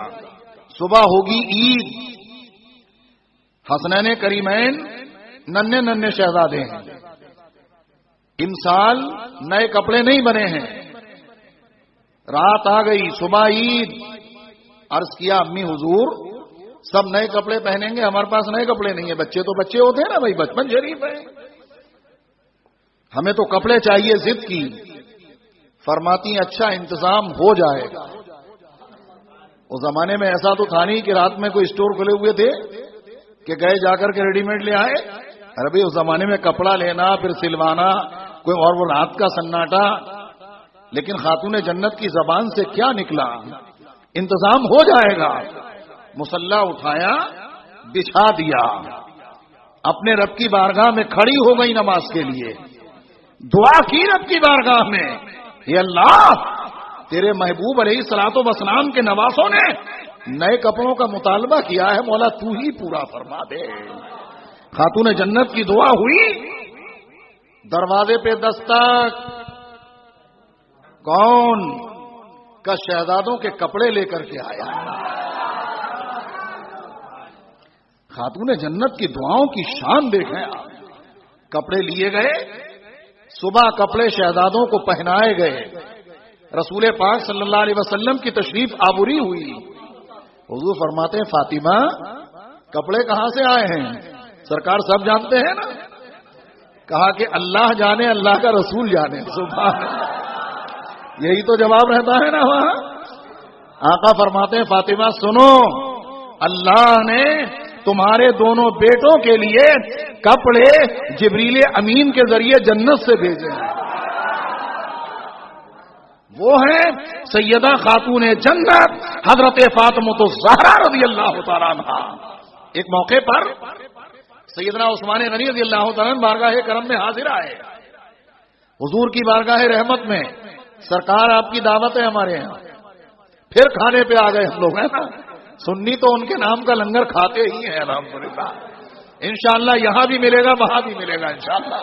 صبح ہوگی عید، حسنین کریمین ننھے ننھے شہزادے ہیں، ان سال نئے کپڑے نہیں بنے ہیں، رات آ گئی، صبح عید، عرض کیا امی حضور سب نئے کپڑے پہنیں گے، ہمارے پاس نئے کپڑے نہیں ہیں۔ بچے تو بچے ہوتے ہیں نا بھائی، بچپن شریف ہے، ہمیں تو کپڑے چاہیے، ضد کی۔ فرماتی اچھا انتظام ہو جائے گا۔ اس زمانے میں ایسا تو تھا نہیں کہ رات میں کوئی اسٹور کھلے ہوئے تھے کہ گئے جا کر کے ریڈی میڈ لے آئے. ارے بھائی اس زمانے میں کپڑا لینا پھر سلوانا کوئی اور وہ رات کا سناٹا. لیکن خاتون جنت کی زبان سے کیا نکلا؟ انتظام ہو جائے گا. مصلی اٹھایا، بچھا دیا، اپنے رب کی بارگاہ میں کھڑی ہو گئی نماز کے لیے، دعا کی رب کی بارگاہ میں، یہ اللہ تیرے محبوب علیہ الصلوۃ والسلام کے نواسوں نے نئے کپڑوں کا مطالبہ کیا ہے، مولا تو ہی پورا فرما دے. خاتون جنت کی دعا ہوئی. دروازے پہ دستک. کون؟ کا شہزادوں کے کپڑے لے کر کے آیا. خاتون جنت کی دعاؤں کی شان دیکھیں آپ. کپڑے لیے گئے، صبح کپڑے شہزادوں کو پہنائے گئے. رسول پاک صلی اللہ علیہ وسلم کی تشریف آوری ہوئی. حضور فرماتے ہیں فاطمہ کپڑے کہاں سے آئے ہیں؟ سرکار سب جانتے ہیں نا. کہا کہ اللہ جانے، اللہ کا رسول جانے. سبحان اللہ. یہی تو جواب رہتا ہے نا وہاں. آقا فرماتے ہیں فاطمہ سنو، اللہ نے تمہارے دونوں بیٹوں کے لیے کپڑے جبریل امین کے ذریعے جنت سے بھیجے ہیں. وہ ہیں سیدہ خاتون جنت حضرت فاطمہ الزہرا رضی اللہ تعالیٰ عنہا. ایک موقع پر سیدنا عثمان غنی رضی اللہ تعالیٰ بارگاہ کرم میں حاضر آئے. حضور کی بارگاہ رحمت میں سرکار آپ کی دعوت ہے ہمارے یہاں. پھر کھانے پہ آ گئے ہم لوگ ہیں نا. سنی تو ان کے نام کا لنگر کھاتے ہی ہیں الحمدللہ. انشاءاللہ یہاں بھی ملے گا وہاں بھی ملے گا انشاءاللہ.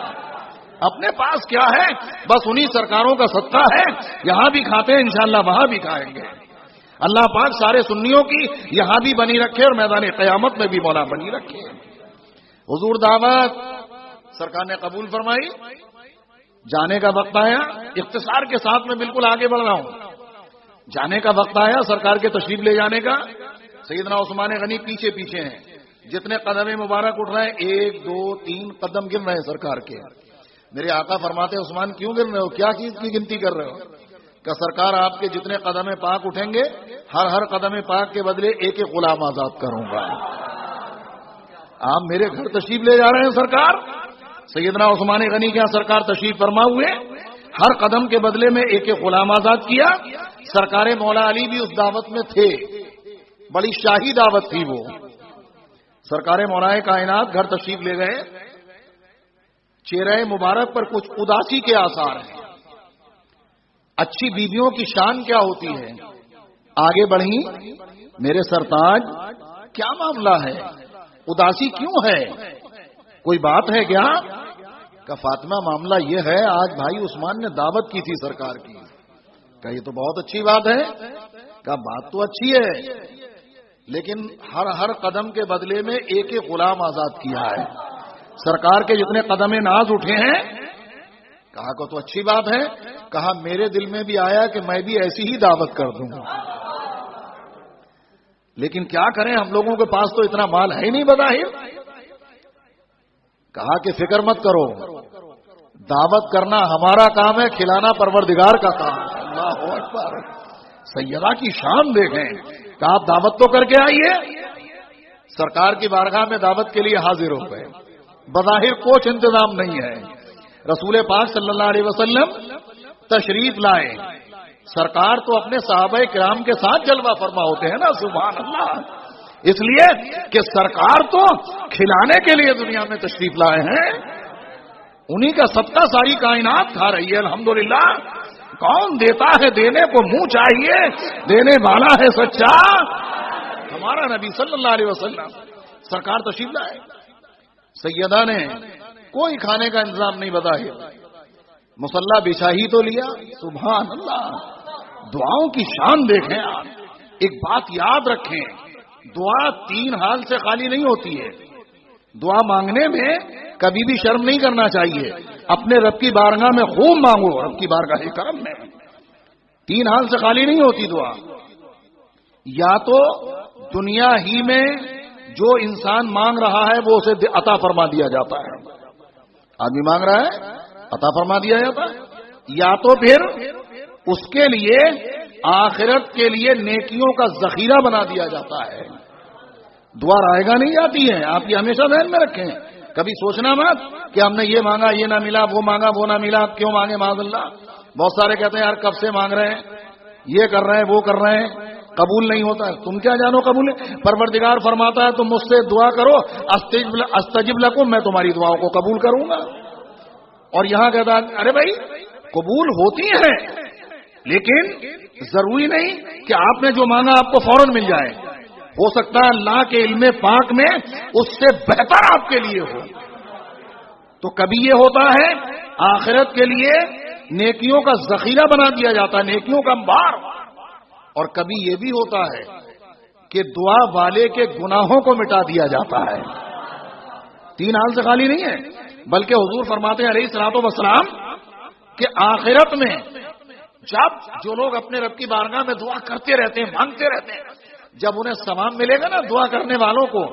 اپنے پاس کیا ہے بس انہی سرکاروں کا صدقہ ہے. یہاں بھی کھاتے ہیں انشاءاللہ وہاں بھی کھائیں گے. اللہ پاک سارے سنیوں کی یہاں بھی بنی رکھے اور میدان قیامت میں بھی مولا بنی رکھے. حضور دعوت سرکار نے قبول فرمائی. جانے کا وقت آیا. اختصار کے ساتھ میں بالکل آگے بڑھ رہا ہوں. جانے کا وقت آیا سرکار کے تشریف لے جانے کا. سیدنا عثمان غنی پیچھے پیچھے ہیں. جتنے قدم مبارک اٹھ رہے ہیں 1 2 3 قدم گر رہے ہیں سرکار کے. میرے آقا فرماتے ہیں عثمان کیوں گر رہے ہو؟ کیا چیز کی گنتی کر رہے ہو؟ کہ سرکار آپ کے جتنے قدم پاک اٹھیں گے ہر قدم پاک کے بدلے ایک ایک غلام آزاد کروں گا. آپ میرے گھر تشریف لے جا رہے ہیں سرکار. سیدنا عثمان غنی کے یہاں سرکار تشریف فرما ہوئے. ہر قدم کے بدلے میں ایک ایک غلام آزاد کیا. سرکار مولا علی بھی اس دعوت میں تھے. بڑی شاہی دعوت تھی وہ. سرکار مولا کائنات گھر تشریف لے گئے. چہرہ مبارک پر کچھ اداسی کے آثار ہیں. اچھی بیویوں کی شان کیا ہوتی ہے. آگے بڑھی میرے سرتاج کیا معاملہ ہے؟ اداسی کیوں ہے؟ کوئی بات ہے کیا؟ کہ فاطمہ معاملہ یہ ہے آج بھائی عثمان نے دعوت کی تھی سرکار کی. کہ یہ تو بہت اچھی بات ہے. کہ بات تو اچھی ہے لیکن ہر قدم کے بدلے میں ایک ایک غلام آزاد کیا ہے. سرکار کے جتنے قدم ناز اٹھے ہیں. کہا کو تو اچھی بات ہے. کہا میرے دل میں بھی آیا کہ میں بھی ایسی ہی دعوت کر دوں. لیکن کیا کریں ہم لوگوں کے پاس تو اتنا مال ہے ہی نہیں بظاہر. کہا کہ فکر مت کرو، دعوت کرنا ہمارا کام ہے، کھلانا پروردگار کا کام ہے. اللہ اکبر. سیدہ کی شان دیکھیں کہ آپ دعوت تو کر کے آئیے. سرکار کی بارگاہ میں دعوت کے لیے حاضر ہو گئے. بظاہر کچھ انتظام نہیں ہے. رسول پاک صلی اللہ علیہ وسلم تشریف لائے. سرکار تو اپنے صحابہ کرام کے ساتھ جلوہ فرما ہوتے ہیں نا. سبحان اللہ. اس لیے کہ سرکار تو کھلانے کے لیے دنیا میں تشریف لائے ہیں. انہی کا صدقہ ساری کائنات کھا رہی ہے الحمدللہ. کون دیتا ہے؟ دینے کو منہ چاہیے. دینے والا ہے سچا ہمارا نبی صلی اللہ علیہ وسلم. سرکار تشریف لائے. سیدہ نے کوئی کھانے کا انتظام نہیں بظاہر. مصلی بچھا ہی تو لیا. سبحان اللہ. دعاؤں کی شان دیکھیں آپ. ایک بات یاد رکھیں، دعا 3 حال سے خالی نہیں ہوتی ہے. دعا مانگنے میں کبھی بھی شرم نہیں کرنا چاہیے. اپنے رب کی بارگاہ میں خوب مانگو. رب کی بارگاہ کرم میں 3 حال سے خالی نہیں ہوتی دعا. یا تو دنیا ہی میں جو انسان مانگ رہا ہے وہ اسے عطا فرما دیا جاتا ہے. آدمی مانگ رہا ہے عطا فرما دیا جاتا ہے. یا تو پھر اس کے لیے آخرت کے لیے نیکیوں کا ذخیرہ بنا دیا جاتا ہے. دعا رائے گا نہیں آتی ہے، آپ یہ ہمیشہ ذہن میں رکھیں. کبھی سوچنا مت کہ ہم نے یہ مانگا یہ نہ ملا، وہ مانگا وہ نہ ملا، کیوں مانگے معاذ اللہ. بہت سارے کہتے ہیں یار کب سے مانگ رہے ہیں، یہ کر رہے ہیں وہ کر رہے ہیں، قبول نہیں ہوتا ہے. تم کیا جانو قبول ہے؟ پروردگار فرماتا ہے تم مجھ سے دعا کرو، استجب لکم، میں تمہاری دعاؤں کو قبول کروں گا. اور یہاں کہتا ہے ارے بھائی قبول ہوتی ہیں لیکن ضروری نہیں کہ آپ نے جو مانگا آپ کو فوراً مل جائے. ہو سکتا ہے اللہ کے علم پاک میں اس سے بہتر آپ کے لیے ہو. تو کبھی یہ ہوتا ہے آخرت کے لیے نیکیوں کا ذخیرہ بنا دیا جاتا ہے، نیکیوں کا انبار. اور کبھی یہ بھی ہوتا ہے کہ دعا والے کے گناہوں کو مٹا دیا جاتا ہے. تین حال سے خالی نہیں ہے، بلکہ حضور فرماتے ہیں علیہ الصلوۃ والسلام کہ آخرت میں جب جو لوگ اپنے رب کی بارگاہ میں دعا کرتے رہتے ہیں، مانگتے رہتے ہیں، جب انہیں ثواب ملے گا نا دعا کرنے والوں کو،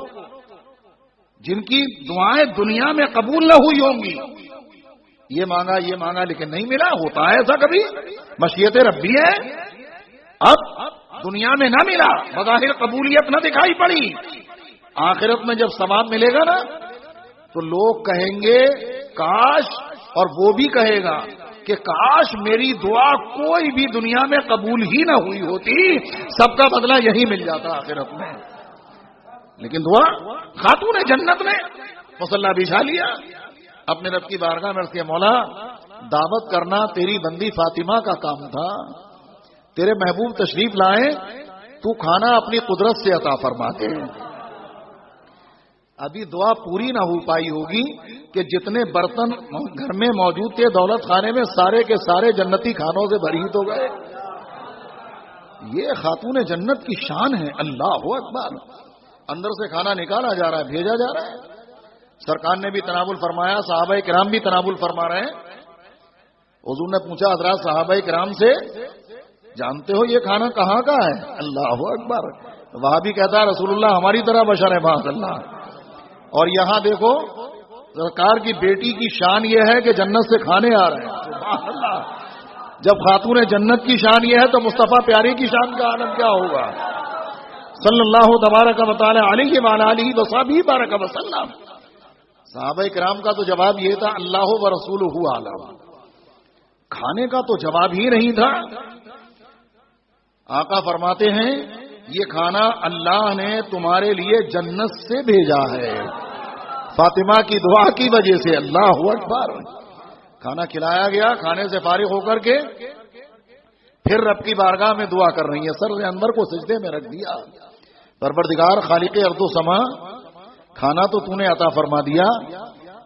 جن کی دعائیں دنیا میں قبول نہ ہوئی ہوں گی، یہ مانگا لیکن نہیں ملا، ہوتا ہے ایسا کبھی، مشیت ربی ہے. اب دنیا میں نہ ملا، بظاہر قبولیت نہ دکھائی پڑی، آخرت میں جب ثواب ملے گا نا تو لوگ کہیں گے کاش، اور وہ بھی کہے گا کہ کاش میری دعا کوئی بھی دنیا میں قبول ہی نہ ہوئی ہوتی، سب کا بدلہ یہی مل جاتا آخرت میں. لیکن دعا خاتون جنت نے مصلی بچھا لیا، اپنے رب کی بارگاہ میں کہ مولا دعوت کرنا تیری بندی فاطمہ کا کام تھا، تیرے محبوب تشریف لائے، تو کھانا اپنی قدرت سے عطا فرما دے. ابھی دعا پوری نہ ہو پائی ہوگی کہ جتنے برتن گھر میں موجود تھے دولت خانے میں سارے کے سارے جنتی کھانوں سے بھرہیت ہو گئے. یہ خاتون جنت کی شان ہے. اللہ اکبر. اندر سے کھانا نکالا جا رہا ہے، بھیجا جا رہا ہے. سرکار نے بھی تناول فرمایا، صحابہ کرام بھی تناول فرما رہے ہیں. حضور نے پوچھا حضرات صحابہ کرام سے جانتے ہو یہ کھانا کہاں کا ہے؟ اللہ اکبر. وہاں بھی کہتا ہے رسول اللہ ہماری طرح بشر ہے معاذ اللہ. اور یہاں دیکھو سرکار کی بیٹی کی شان یہ ہے کہ جنت سے کھانے آ رہے ہیں. سبحان اللہ. جب خاتون جنت کی شان یہ ہے تو مصطفیٰ پیارے کی شان کا عالم کیا ہوگا؟ صلی اللہ تبارک و تعالی علیہ وعلی آلہ وصحبہ بارک وسلم. صحابہ کرام کا تو جواب یہ تھا اللہ و رسولہ اعلم. کھانے کا تو جواب ہی نہیں تھا. آقا فرماتے ہیں یہ کھانا اللہ نے تمہارے لیے جنت سے بھیجا ہے، فاطمہ کی دعا کی وجہ سے. اللہ اکبر. کھانا کھلایا گیا، کھانے سے فارغ ہو کر کے پھر رب کی بارگاہ میں دعا کر رہی ہیں، سر اندر کو سجدے میں رکھ دیا. پروردگار خالق ارض و سما، کھانا تو تو نے عطا فرما دیا،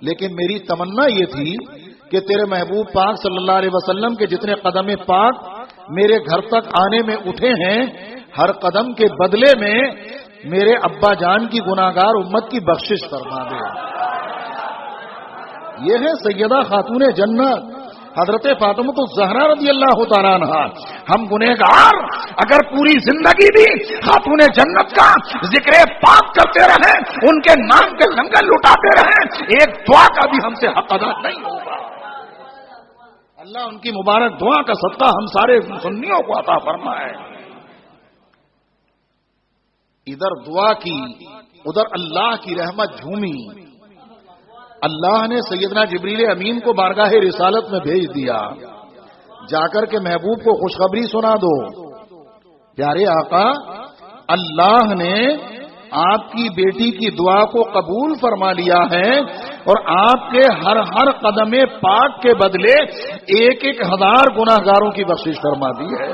لیکن میری تمنا یہ تھی کہ تیرے محبوب پاک صلی اللہ علیہ وسلم کے جتنے قدم پاک میرے گھر تک آنے میں اٹھے ہیں، ہر قدم کے بدلے میں میرے ابا جان کی گناہگار امت کی بخشش فرما دے. یہ ہے سیدہ خاتون جنت حضرت فاطمہ الزہرا رضی اللہ تعالیٰ عنہا. ہم گنہگار اگر پوری زندگی بھی خاتون جنت کا ذکر پاک کرتے رہیں، ان کے نام کے لنگر لٹاتے رہیں، ایک دعا کا بھی ہم سے حق ادا نہیں ہوگا. اللہ ان کی مبارک دعا کا صدقہ ہم سارے سنیوں کو عطا فرمائے. ادھر دعا کی ادھر اللہ کی رحمت جھومی. اللہ نے سیدنا جبریل امین کو بارگاہ رسالت میں بھیج دیا، جا کر کے محبوب کو خوشخبری سنا دو. پیارے آقا اللہ نے آپ کی بیٹی کی دعا کو قبول فرما لیا ہے اور آپ کے ہر قدم پاک کے بدلے 1,000 گناہگاروں کی بخشش فرما دی ہے.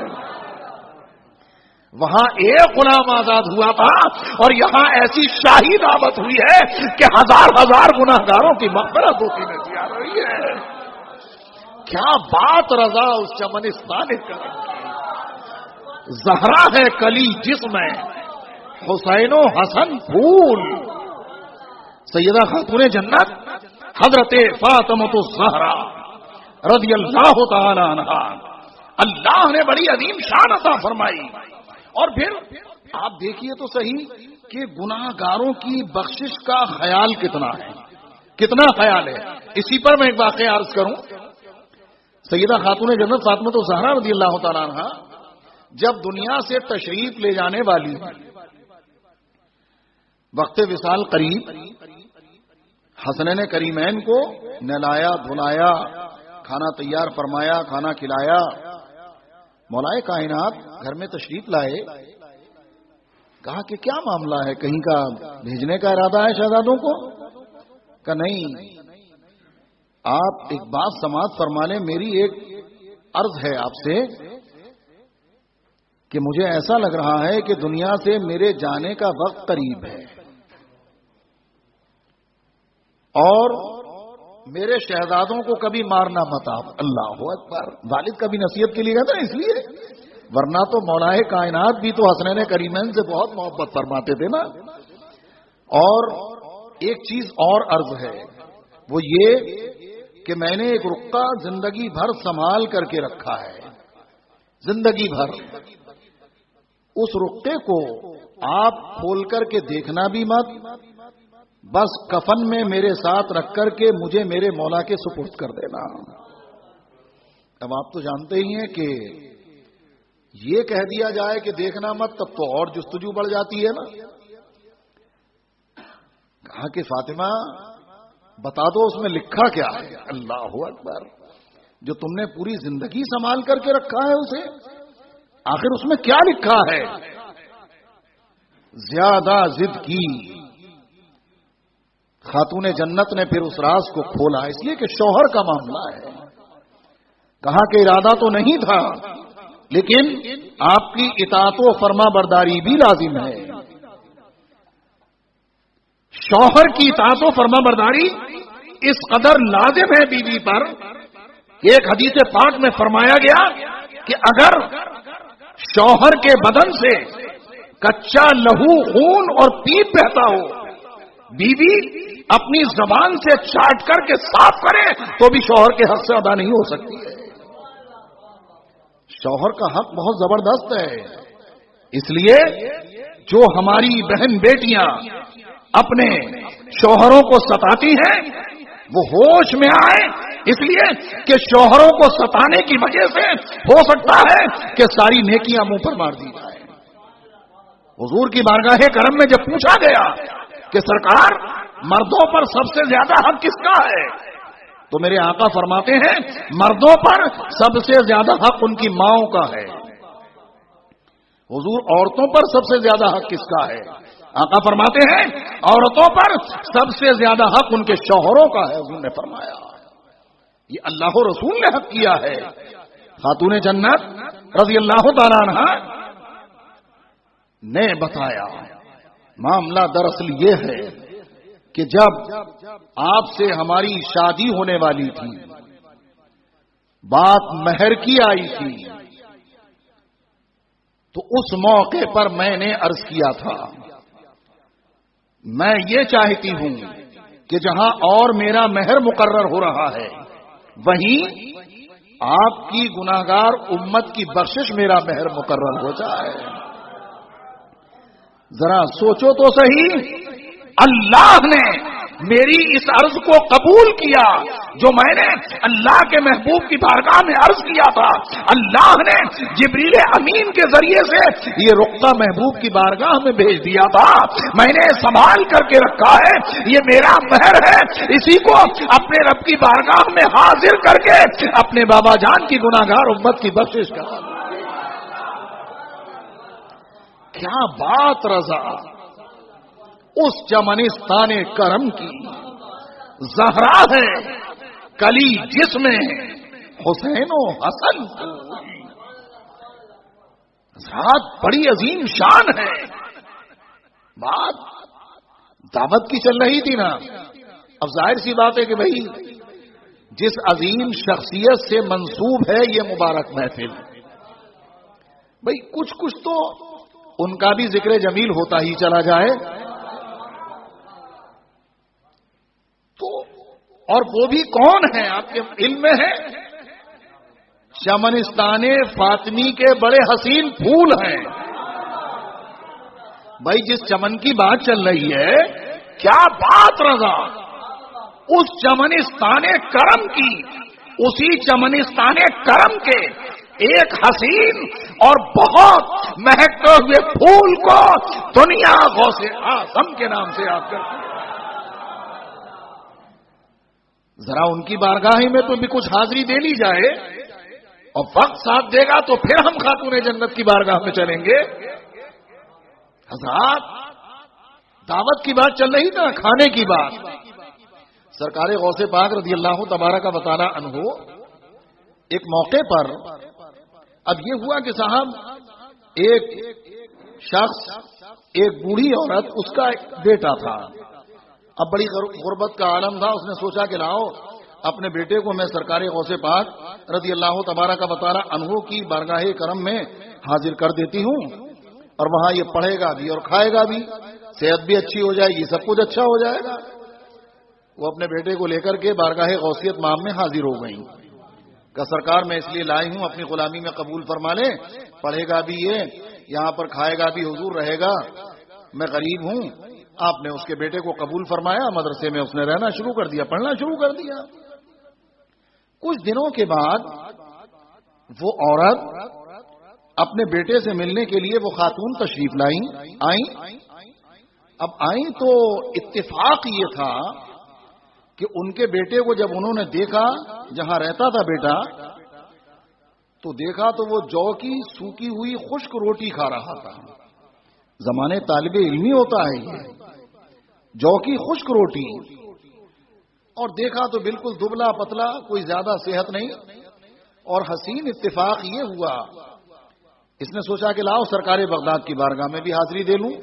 وہاں ایک غلام آزاد ہوا تھا اور یہاں ایسی شاہی دعوت ہوئی ہے کہ 1,000 گناہگاروں کی مغفرت ہوتی نظر آ رہی ہے. کیا بات رضا اس چمنستان کا. زہرا ہے کلی جسم ہے، حسین و حسن پھول. سیدہ خاتون جنت حضرت فاطمہ الزہرا رضی اللہ تعالی عنہا، اللہ نے بڑی عظیم شان عطا فرمائی. اور پھر آپ دیکھیے تو صحیح کہ گناہگاروں کی بخشش کا خیال کتنا ہے، کتنا خیال ہے. اسی پر میں ایک واقعہ عرض کروں. سیدہ خاتون جنت فاطمہ الزہرا رضی اللہ تعالیٰ عنہا جب دنیا سے تشریف لے جانے والی وقت وصال قریب، حسنین کریمین کو نہلایا دھلایا، کھانا تیار فرمایا، کھانا کھلایا، مولائے کائنات گھر میں تشریف لائے. کہا کہ کیا معاملہ ہے، کہیں کا بھیجنے کا ارادہ ہے شہزادوں کو؟ کہ نہیں، آپ ایک بات سماعت فرما لیں، میری ایک عرض ہے آپ سے کہ مجھے ایسا لگ رہا ہے کہ دنیا سے میرے جانے کا وقت قریب ہے، اور میرے شہزادوں کو کبھی مارنا مت آپ. اللہ اکبر. والد کبھی نصیحت کے لیے گئے تھا اس لیے، ورنہ تو مولائے کائنات بھی تو حسنین کریمین سے بہت محبت فرماتے تھے نا. اور ایک چیز اور عرض ہے، وہ یہ کہ میں نے ایک رقعہ زندگی بھر سنبھال کر کے رکھا ہے، زندگی بھر. اس رقعے کو آپ کھول کر کے دیکھنا بھی مت، بس کفن میں میرے ساتھ رکھ کر کے مجھے میرے مولا کے سپرد کر دینا. اب آپ تو جانتے ہی ہیں کہ یہ کہہ دیا جائے کہ دیکھنا مت، تب تو اور جستجو بڑھ جاتی ہے نا. کہا کہ فاطمہ بتا دو اس میں لکھا کیا ہے. اللہ اکبر. جو تم نے پوری زندگی سنبھال کر کے رکھا ہے اسے، آخر اس میں کیا لکھا ہے؟ زیادہ ضد کی خاتون جنت نے پھر اس راز کو کھولا، اس لیے کہ شوہر کا معاملہ ہے. کہا کہ ارادہ تو نہیں تھا، لیکن آپ کی اطاعت و فرما برداری بھی لازم ہے. شوہر کی اطاعت و فرما برداری اس قدر لازم ہے بیوی پر کہ ایک حدیث پاک میں فرمایا گیا کہ اگر شوہر کے بدن سے کچا لہو خون اور پیپ بہتا ہو، بیوی اپنی زبان سے چاٹ کر کے صاف کرے تو بھی شوہر کے حق سے ادا نہیں ہو سکتی ہے. شوہر کا حق بہت زبردست ہے. اس لیے جو ہماری بہن بیٹیاں اپنے شوہروں کو ستاتی ہیں وہ ہوش میں آئے، اس لیے کہ شوہروں کو ستانے کی وجہ سے ہو سکتا ہے کہ ساری نیکیاں منہ پر مار دی جائیں. حضور کی بارگاہ کرم میں جب پوچھا گیا کہ سرکار مردوں پر سب سے زیادہ حق کس کا ہے، تو میرے آقا فرماتے ہیں مردوں پر سب سے زیادہ حق ان کی ماؤں کا ہے. حضور عورتوں پر سب سے زیادہ حق کس کا ہے؟ آقا فرماتے ہیں عورتوں پر سب سے زیادہ حق ان کے شوہروں کا ہے. حضور نے فرمایا یہ اللہ و رسول نے حق کیا ہے. خاتون جنت رضی اللہ تعالیٰ عنہ نے بتایا معاملہ دراصل یہ ہے کہ جب آپ سے ہماری شادی ہونے والی تھی، بات مہر کی آئی تھی، تو اس موقع پر میں نے عرض کیا تھا میں یہ چاہتی ہوں کہ جہاں اور میرا مہر مقرر ہو رہا ہے وہیں آپ کی گناہگار امت کی بخشش میرا مہر مقرر ہو جائے. ذرا سوچو تو صحیح، اللہ نے میری اس عرض کو قبول کیا جو میں نے اللہ کے محبوب کی بارگاہ میں عرض کیا تھا. اللہ نے جبریل امین کے ذریعے سے یہ رقعہ محبوب کی بارگاہ میں بھیج دیا تھا. میں نے سنبھال کر کے رکھا ہے، یہ میرا مہر ہے. اسی کو اپنے رب کی بارگاہ میں حاضر کر کے اپنے بابا جان کی گناہگار امت کی بخشش کا. کیا بات رضا اس چمنستان کرم کی زہرا ہے، کلی جس میں حسین و حسن ذات بڑی عظیم شان ہے. بات دعوت کی چل رہی تھی نا. اب ظاہر سی بات ہے کہ بھائی جس عظیم شخصیت سے منسوب ہے یہ مبارک محفل، بھائی کچھ تو ان کا بھی ذکر جمیل ہوتا ہی چلا جائے. تو اور وہ بھی کون ہیں آپ کے علم میں ہے؟ چمنستان فاطمی کے بڑے حسین پھول ہیں. بھائی جس چمن کی بات چل رہی ہے، کیا بات رضا، اس چمنستان کرم کی، اسی چمنستان کرم کے ایک حسین اور بہت مہکتے ہوئے پھول کو دنیا غوث اعظم کے نام سے یاد کرتی ہے. ذرا ان کی بارگاہ میں تو بھی کچھ حاضری دے لی جائے اور وقت ساتھ دے گا تو پھر ہم خاتون جنت کی بارگاہ میں چلیں گے. حضرات دعوت کی بات چل رہی نا، کھانے کی بات. سرکار غوث پاک رضی اللہ تبارک و تعالی عنہ ایک موقع پر اب یہ ہوا کہ صاحب ایک شخص، ایک بوڑھی عورت، اس کا ایک بیٹا تھا. اب بڑی غربت کا عالم تھا. اس نے سوچا کہ لاؤ اپنے بیٹے کو میں سرکار غوث پاک رضی اللہ تبارک و تعالی عنہ کی بارگاہ کرم میں حاضر کر دیتی ہوں، اور وہاں یہ پڑھے گا بھی اور کھائے گا بھی، صحت بھی اچھی ہو جائے گی، سب کچھ اچھا ہو جائے گا. وہ اپنے بیٹے کو لے کر کے بارگاہ غوثیت مام میں حاضر ہو گئی کہ سرکار میں اس لیے لائی ہوں اپنی غلامی میں قبول فرما لیں، پڑھے گا بھی یہ، یہاں پر کھائے گا بھی، حضور رہے گا، میں غریب ہوں. آپ نے اس کے بیٹے کو قبول فرمایا، مدرسے میں اس نے رہنا شروع کر دیا، پڑھنا شروع کر دیا. کچھ دنوں کے بعد وہ عورت اپنے بیٹے سے ملنے کے لیے وہ خاتون تشریف آئیں. اب آئیں تو اتفاق یہ تھا کہ ان کے بیٹے کو جب انہوں نے دیکھا جہاں رہتا تھا بیٹا، تو دیکھا تو وہ جو کی سوکھی ہوئی خشک روٹی کھا رہا تھا. زمانے طالب علمی ہوتا ہے یہ، جو کی خشک روٹی. اور دیکھا تو بالکل دبلا پتلا، کوئی زیادہ صحت نہیں. اور حسین اتفاق یہ ہوا، اس نے سوچا کہ لاؤ سرکار بغداد کی بارگاہ میں بھی حاضری دے لوں.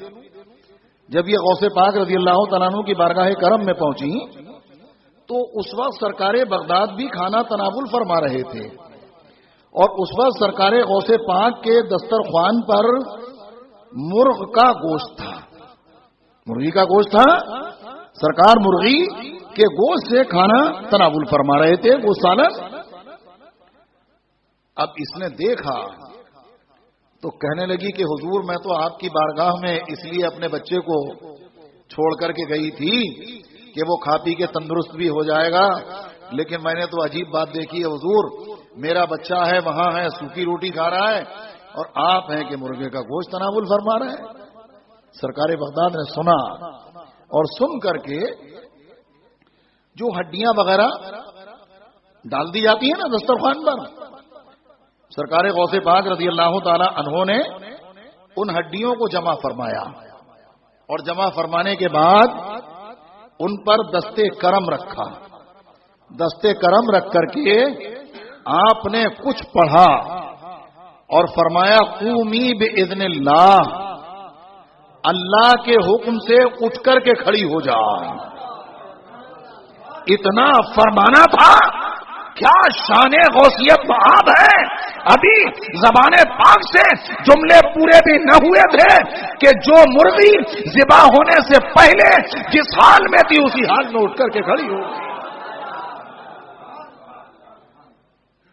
جب یہ غوث پاک رضی اللہ تعالیٰ عنہ کی بارگاہ کرم میں پہنچی تو اس وقت سرکار بغداد بھی کھانا تناول فرما رہے تھے، اور اس وقت سرکار غوث پاک کے دسترخوان پر مرغ کا گوشت تھا، مرغی کا گوشت تھا. سرکار مرغی کے گوشت سے کھانا تناول فرما رہے تھے، وہ سالن. اب اس نے دیکھا تو کہنے لگی کہ حضور میں تو آپ کی بارگاہ میں اس لیے اپنے بچے کو چھوڑ کر کے گئی تھی کہ وہ کھا پی کے تندرست بھی ہو جائے گا، لیکن میں نے تو عجیب بات دیکھی ہے حضور، میرا بچہ ہے وہاں ہے سوکھی روٹی کھا رہا ہے اور آپ ہیں کہ مرغے کا گوشت تناول فرما رہے ہیں. سرکار بغداد نے سنا اور سن کر کے جو ہڈیاں وغیرہ ڈال دی جاتی ہیں نا دسترخوان پر، سرکار غوث پاک رضی اللہ تعالی عنہ نے ان ہڈیوں کو جمع فرمایا، اور جمع فرمانے کے بعد ان پر دستے کرم رکھا. دستے کرم رکھ کر کے آپ نے کچھ پڑھا اور فرمایا قومی باذن اللہ، اللہ کے حکم سے اٹھ کر کے کھڑی ہو جا. اتنا فرمانا تھا. کیا شان غوثیت بہاد ہے. ابھی زبان پاک سے جملے پورے بھی نہ ہوئے تھے کہ جو مرغی ذبح ہونے سے پہلے جس حال میں تھی اسی حال میں اٹھ کر کے کھڑی ہو گئی.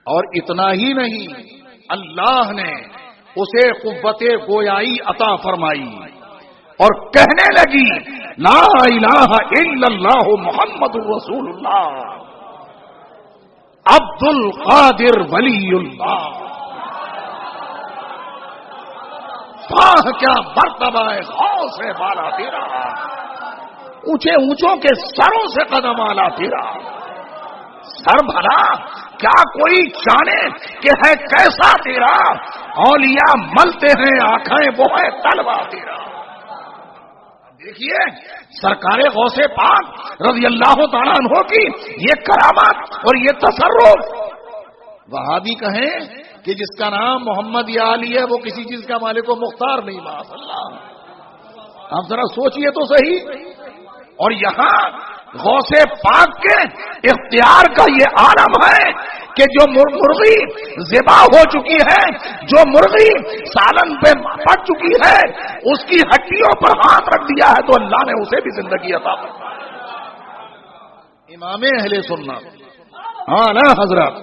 اور اتنا ہی نہیں، اللہ نے اسے قوت گویائی عطا فرمائی اور کہنے لگی لا الہ الا اللہ محمد رسول اللہ عبد القادر ولی اللہ. واہ کیا مرتبہ ہے غوث سے بالا تیرا، اونچے اونچوں کے سروں سے قدم آلا تیرا. سر بھلا کیا کوئی جانے کہ ہے کیسا تیرا، اولیاء ملتے ہیں آنکھیں وہ ہے طلبہ تیرا. دیکھیے سرکار غوث پاک رضی اللہ تعالیٰ عنہ کی یہ کرامات اور یہ تصرف. وہابی کہیں کہ جس کا نام محمد یا علی ہے وہ کسی چیز کا مالک و مختار نہیں. معاذ اللہ، آپ ذرا سوچئے تو صحیح. اور یہاں غوث پاک کے اختیار کا یہ عالم ہے کہ جو مرغی ذبح ہو چکی ہے، جو مرغی سالن پہ پڑ چکی ہے، اس کی ہڈیوں پر ہاتھ رکھ دیا ہے تو اللہ نے اسے بھی زندگی عطا فرمائی. امام اہل سنت اعلی حضرت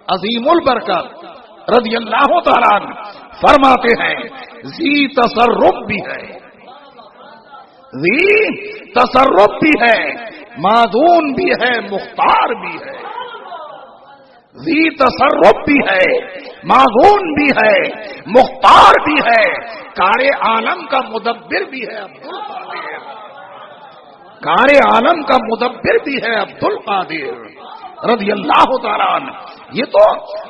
عظیم البرکت رضی اللہ تعالیٰ عنہ فرماتے ہیں ذی تصرف بھی ہے، ذی تصرف بھی ہے، معدون بھی ہے، مختار بھی ہے. ذی تصرف بھی ہے، معزون بھی ہے، مختار بھی ہے، کار عالم کا مدبر بھی ہے عبد القادر، کار عالم کا مدبر بھی ہے عبد القادر رضی اللہ تعالیٰ عنہ۔ یہ تو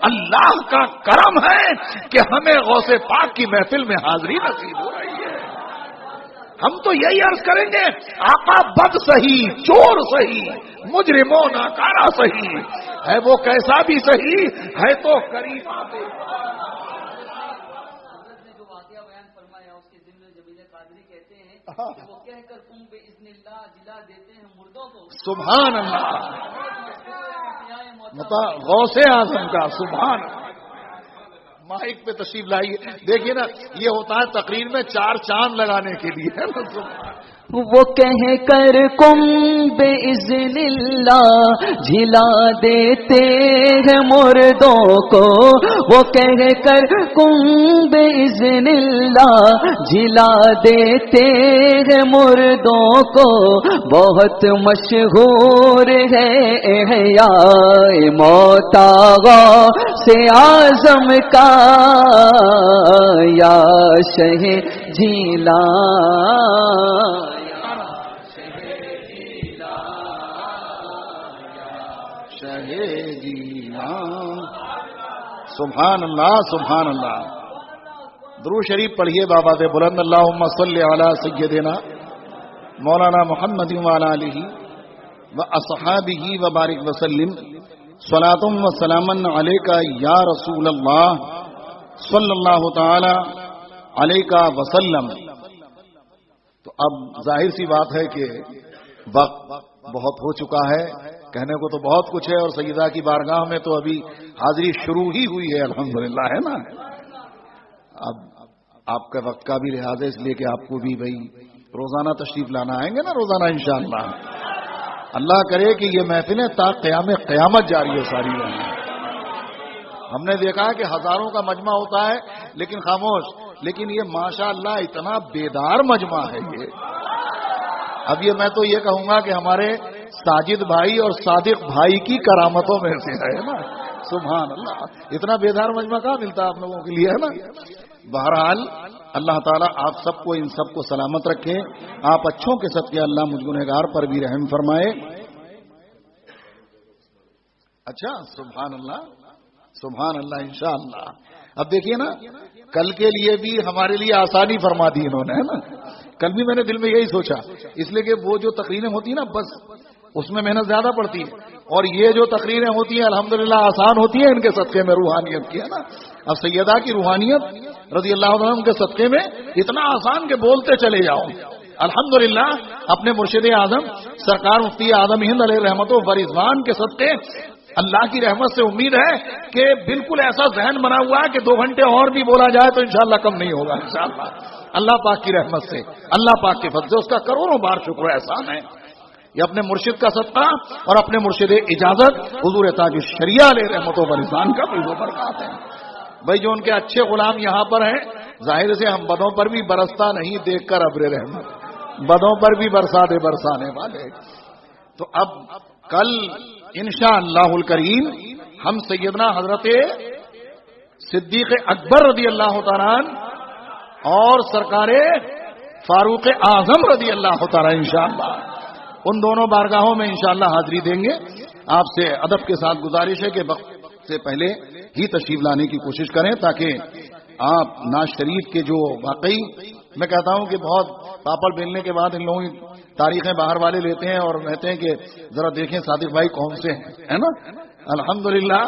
اللہ کا کرم ہے کہ ہمیں غوث پاک کی محفل میں حاضری نصیب ہو رہی ہے۔ ہم تو یہی عرض کریں گے، آقا بد سہی، چور سہی، مجرم و ناکارہ سہی ہے، وہ کیسا بھی سہی ہے تو کریم آتے۔ جو واقعہ بیان فرمایا اس کے ضمن جمیل قادری کہتے ہیں کہ وہ کہہ کر تم باذن اللہ جلا دیتے ہیں مردوں کو۔ سبحان اللہ، غوث اعظم کا سبحان اللہ۔ مائک پہ تشریف لائیے، دیکھیے نا، یہ ہوتا ہے تقریر میں 4 چاند لگانے کے لیے۔ وہ کہہ کر کم باذن اللہ جھلا دیتے ہیں مردوں کو، وہ کہہ کر کم باذن اللہ جھلا دیتے ہیں مردوں کو، بہت مشہور ہے احیاء موتا سے اعظم کا یا شہ جیلا۔ سبحان اللہ، سبحان اللہ۔ درود شریف پڑھیے بابا دے بلند، اللہم صلی علی سیدنا مولانا محمد وعلی آلہ واصحابہ وبارک وسلم، صلاۃ و سلاما علیک یا رسول اللہ صلی اللہ تعالی علیہ وسلم۔ تو اب ظاہر سی بات ہے کہ وقت بہت ہو چکا ہے، کہنے کو تو بہت کچھ ہے، اور سیدہ کی بارگاہ میں تو ابھی حاضری شروع ہی ہوئی ہے الحمدللہ، ہے نا۔ اب آپ کا وقت کا بھی لحاظ ہے، اس لیے کہ آپ کو بھی بھائی روزانہ تشریف لانا آئیں گے نا، روزانہ انشاءاللہ۔ اللہ کرے کہ یہ محفلیں تا قیامت جاری ہو ساری رہیں۔ ہم نے دیکھا ہے کہ ہزاروں کا مجمع ہوتا ہے لیکن خاموش، لیکن یہ ماشاءاللہ اتنا بیدار مجمع ہے یہ۔ اب یہ میں تو یہ کہوں گا کہ ہمارے ساجد بھائی اور صادق بھائی کی کرامتوں میں سے ہے نا، سبحان اللہ۔ اتنا بیدار مجمع کہاں ملتا ہے آپ لوگوں کے لیے، ہے نا۔ بہرحال اللہ تعالیٰ آپ سب کو، ان سب کو سلامت رکھے، آپ اچھوں کے صدقے اللہ مجھ گنہگار پر بھی رحم فرمائے۔ اچھا، سبحان اللہ، سبحان اللہ، انشاءاللہ۔ اب دیکھیے نا، کل کے لیے بھی ہمارے لیے آسانی فرما دی انہوں نے، ہے نا۔ کل بھی میں نے دل میں یہی سوچا، اس لیے کہ وہ جو تقریریں ہوتی ہیں نا، بس اس میں محنت زیادہ پڑتی ہے، اور یہ جو تقریریں ہوتی ہیں الحمدللہ آسان ہوتی ہیں ان کے صدقے میں، روحانیت کی، ہے نا۔ اب سیدہ کی روحانیت رضی اللہ عنہ کے صدقے میں اتنا آسان کہ بولتے چلے جاؤ۔ الحمدللہ اپنے مرشد اعظم سرکار مفتی اعظم ہند علیہ رحمت و رضوان کے صدقے اللہ کی رحمت سے امید ہے کہ بالکل ایسا ذہن بنا ہوا ہے کہ 2 گھنٹے اور بھی بولا جائے تو انشاءاللہ کم نہیں ہوگا انشاءاللہ، اللہ پاک کی رحمت سے، اللہ پاک کے فضل سے، اس کا کروڑوں بار شکر و احسان ہے۔ یہ اپنے مرشد کا صدقہ اور اپنے مرشد اجازت حضور تاج الشریعہ علیہ رحمت و برکات کا بھی وہ برکات ہے۔ بھائی جو ان کے اچھے غلام یہاں پر ہیں، ظاہر سے ہم بدوں پر بھی برستا نہیں دیکھ کر ابر رحمت، بدوں پر بھی برسا دے برسانے والے۔ تو اب کل انشاءاللہ الکریم ہم سیدنا حضرت صدیق اکبر رضی اللہ تعالیٰ عنہ اور سرکار فاروق اعظم رضی اللہ تعالیٰ انشاءاللہ ان دونوں بارگاہوں میں انشاءاللہ حاضری دیں گے۔ آپ سے ادب کے ساتھ گزارش ہے کہ وقت سے پہلے ہی تشریف لانے کی کوشش کریں تاکہ آپ ناز شریف کے جو واقعی میں کہتا ہوں کہ بہت پاپڑ بیلنے کے بعد ان لوگوں کی تاریخیں باہر والے لیتے ہیں اور کہتے ہیں کہ ذرا دیکھیں صادق بھائی کون سے ہیں، ہے نا۔ الحمدللہ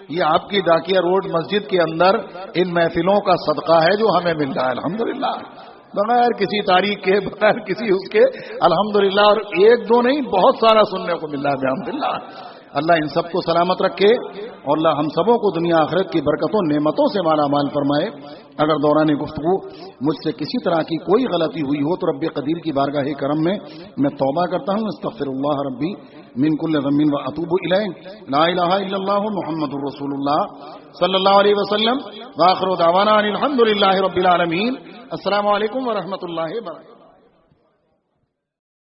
یہ آپ کی ڈاکیہ روڈ مسجد کے اندر ان محفلوں کا صدقہ ہے جو ہمیں مل رہا ہے الحمدللہ، بغیر کسی تاریخ کے، بغیر کسی اس کے، الحمدللہ۔ اور 1-2 نہیں، بہت سارا سننے کو مل رہا ہے الحمدللہ۔ اللہ ان سب کو سلامت رکھے اور اللہ ہم سبوں کو دنیا آخرت کی برکتوں نعمتوں سے مالا مال فرمائے۔ اگر دوران گفتگو مجھ سے کسی طرح کی کوئی غلطی ہوئی ہو تو رب قدیر کی بارگاہ کرم میں توبہ کرتا ہوں، استغفر اللہ ربی من کل ذنب واتوب الیہ، لا الہ الا اللہ محمد رسول اللہ صلی اللہ علیہ وسلم، وآخر دعوانا ان الحمد للہ رب العالمین۔ السلام علیکم ورحمۃ اللہ وبرکاتہ۔